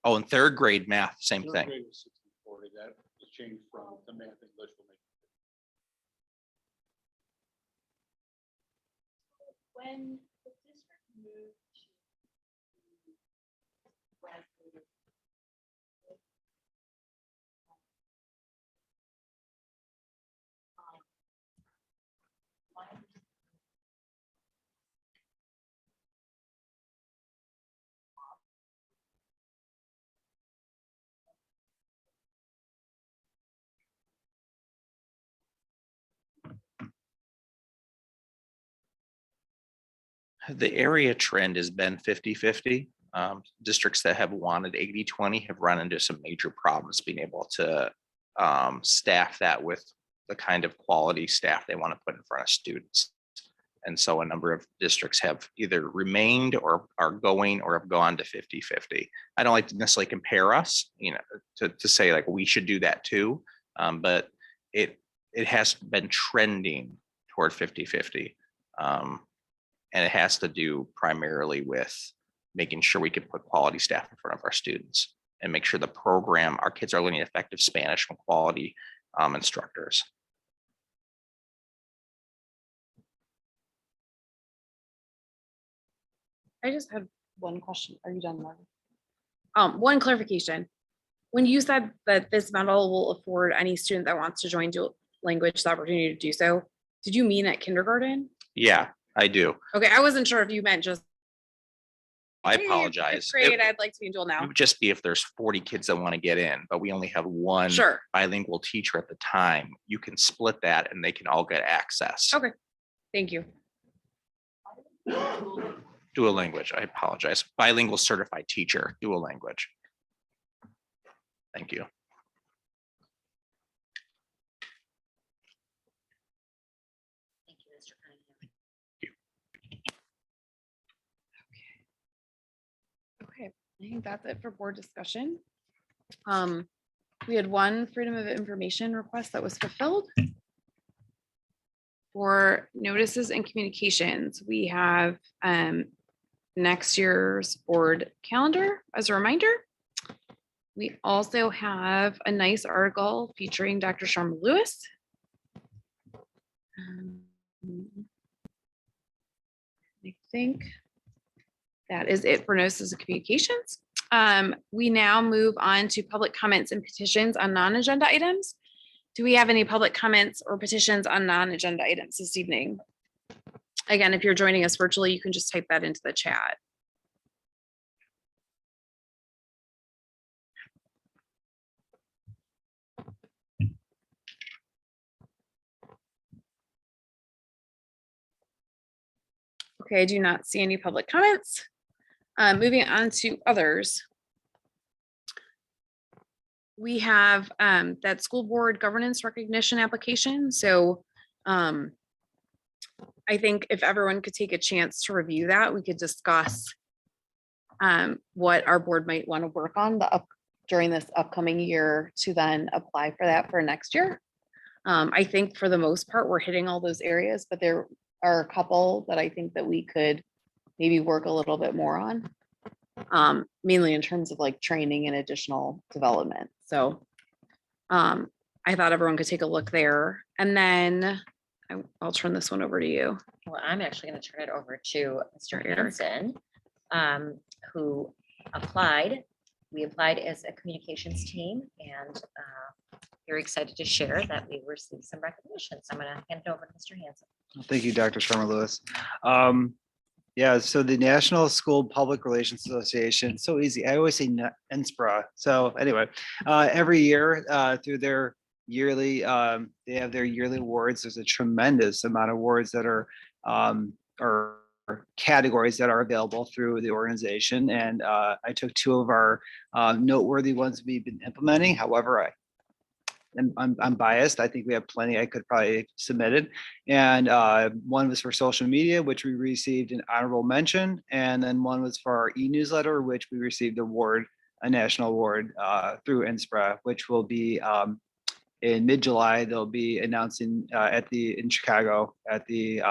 Oh, in 3rd grade math, same Third thing. grade was 60-40. That was changed from the math English will make. When the district moved to Bradford, my understanding The area trend has been 50-50. Districts that have wanted 80-20 have run into some major problems being able to staff that with the kind of quality staff they want to put in front of students. And so a number of districts have either remained or are going or have gone to 50-50. I don't like to necessarily compare us, to say like we should do that too. But it has been trending toward 50-50. And it has to do primarily with making sure we can put quality staff in front of our students and make sure our kids are learning effective Spanish from quality instructors. I just had one question. Are you done, Lauren? One clarification. When you said that this model will afford any student that wants to join dual language the opportunity to do so, did you mean at kindergarten? Yeah, I do. Okay, I wasn't sure if you meant just I Hey, apologize. fifth grade, I'd like to be in dual It now. would just be if there's 40 kids that want to get in, but we only have one Sure. bilingual teacher at the time. You can split that and they can all get access. Okay. Thank you. Dual language, I apologize. Bilingual certified teacher, dual language. Thank you. Thank you, Mr. Cunningham. Okay, I think that's it for board discussion. We had one Freedom of Information request that was fulfilled. For notices and communications, we have next year's board calendar as a reminder. We also have a nice article featuring Dr. Sharma Lewis. I think that is it for notices and communications. We now move on to public comments and petitions on non-agenda items. Do we have any public comments or petitions on non-agenda items this evening? Again, if you're joining us virtually, you can just type that into the chat. Okay, I do not see any public comments. Moving on to others. We have that school board governance recognition application. So I think if everyone could take a chance to review that, we could discuss what our board might want to work on during this upcoming year to then apply for that for next year. I think for the most part, we're hitting all those areas, but there are a couple that I think that we could maybe work a little bit more on. Mainly in terms of like training and additional development. So I thought everyone could take a look there. And then I'll turn this one over to you. Well, I'm actually going to turn it over to Mr. Eric. Hanson, who applied. We applied as a communications team and very excited to share that we received some recognition. So I'm going to hand it over to Mr. Hanson. Thank you, Dr. Sharma Lewis. Yeah, so the National School Public Relations Association, so easy. I always say NSPRA. So anyway, every year through their yearly, they have their yearly awards. There's a tremendous amount of awards that are or categories that are available through the organization. And I took two of our noteworthy ones we've been implementing. However, I'm biased. I think we have plenty I could probably submitted. And one was for social media, which we received an honorable mention. And then one was for our e-newsletter, which we received a national award through NSPRA, which will be in mid-July. They'll be announcing in Chicago at the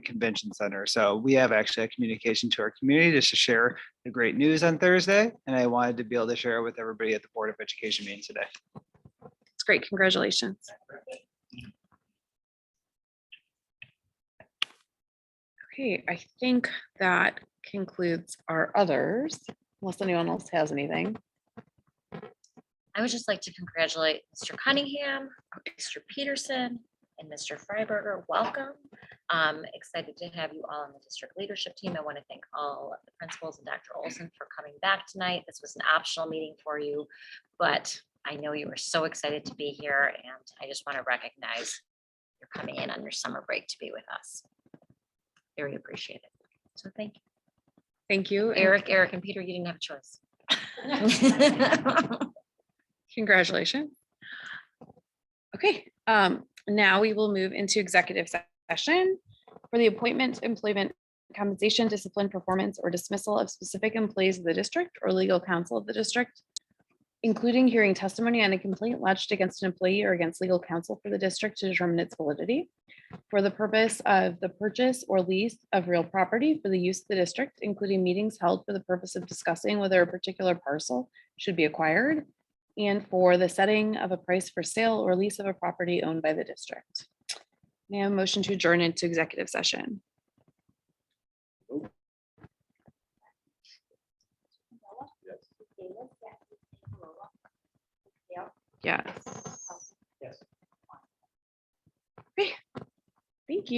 convention center. So we have actually a communication to our community just to share the great news on Thursday. And I wanted to be able to share it with everybody at the Board of Education meeting today. It's great. Congratulations. Okay, I think that concludes our others, unless anyone else has anything. I would just like to congratulate Mr. Cunningham, Mr. Peterson, and Mr. Freiberger. Welcome. Excited to have you all on the district leadership team. I want to thank all the principals and Dr. Olson for coming back tonight. This was an optional meeting for you, but I know you were so excited to be here, and I just want to recognize you're coming in on your summer break to be with us. Very appreciated. So thank you. Thank you. and Eric, and Peter, you didn't have a choice. Congratulations. Okay, now we will move into executive session for the appointment, employment, compensation, discipline, performance, or dismissal of specific employees of the district or legal counsel of the district, including hearing testimony on a complaint lodged against an employee or against legal counsel for the district to determine its validity, for the purpose of the purchase or lease of real property for the use of the district, including meetings held for the purpose of discussing whether a particular parcel should be acquired, and for the setting of a price for sale or lease of a property owned by the district. May I have a motion to adjourn into executive session? Yes.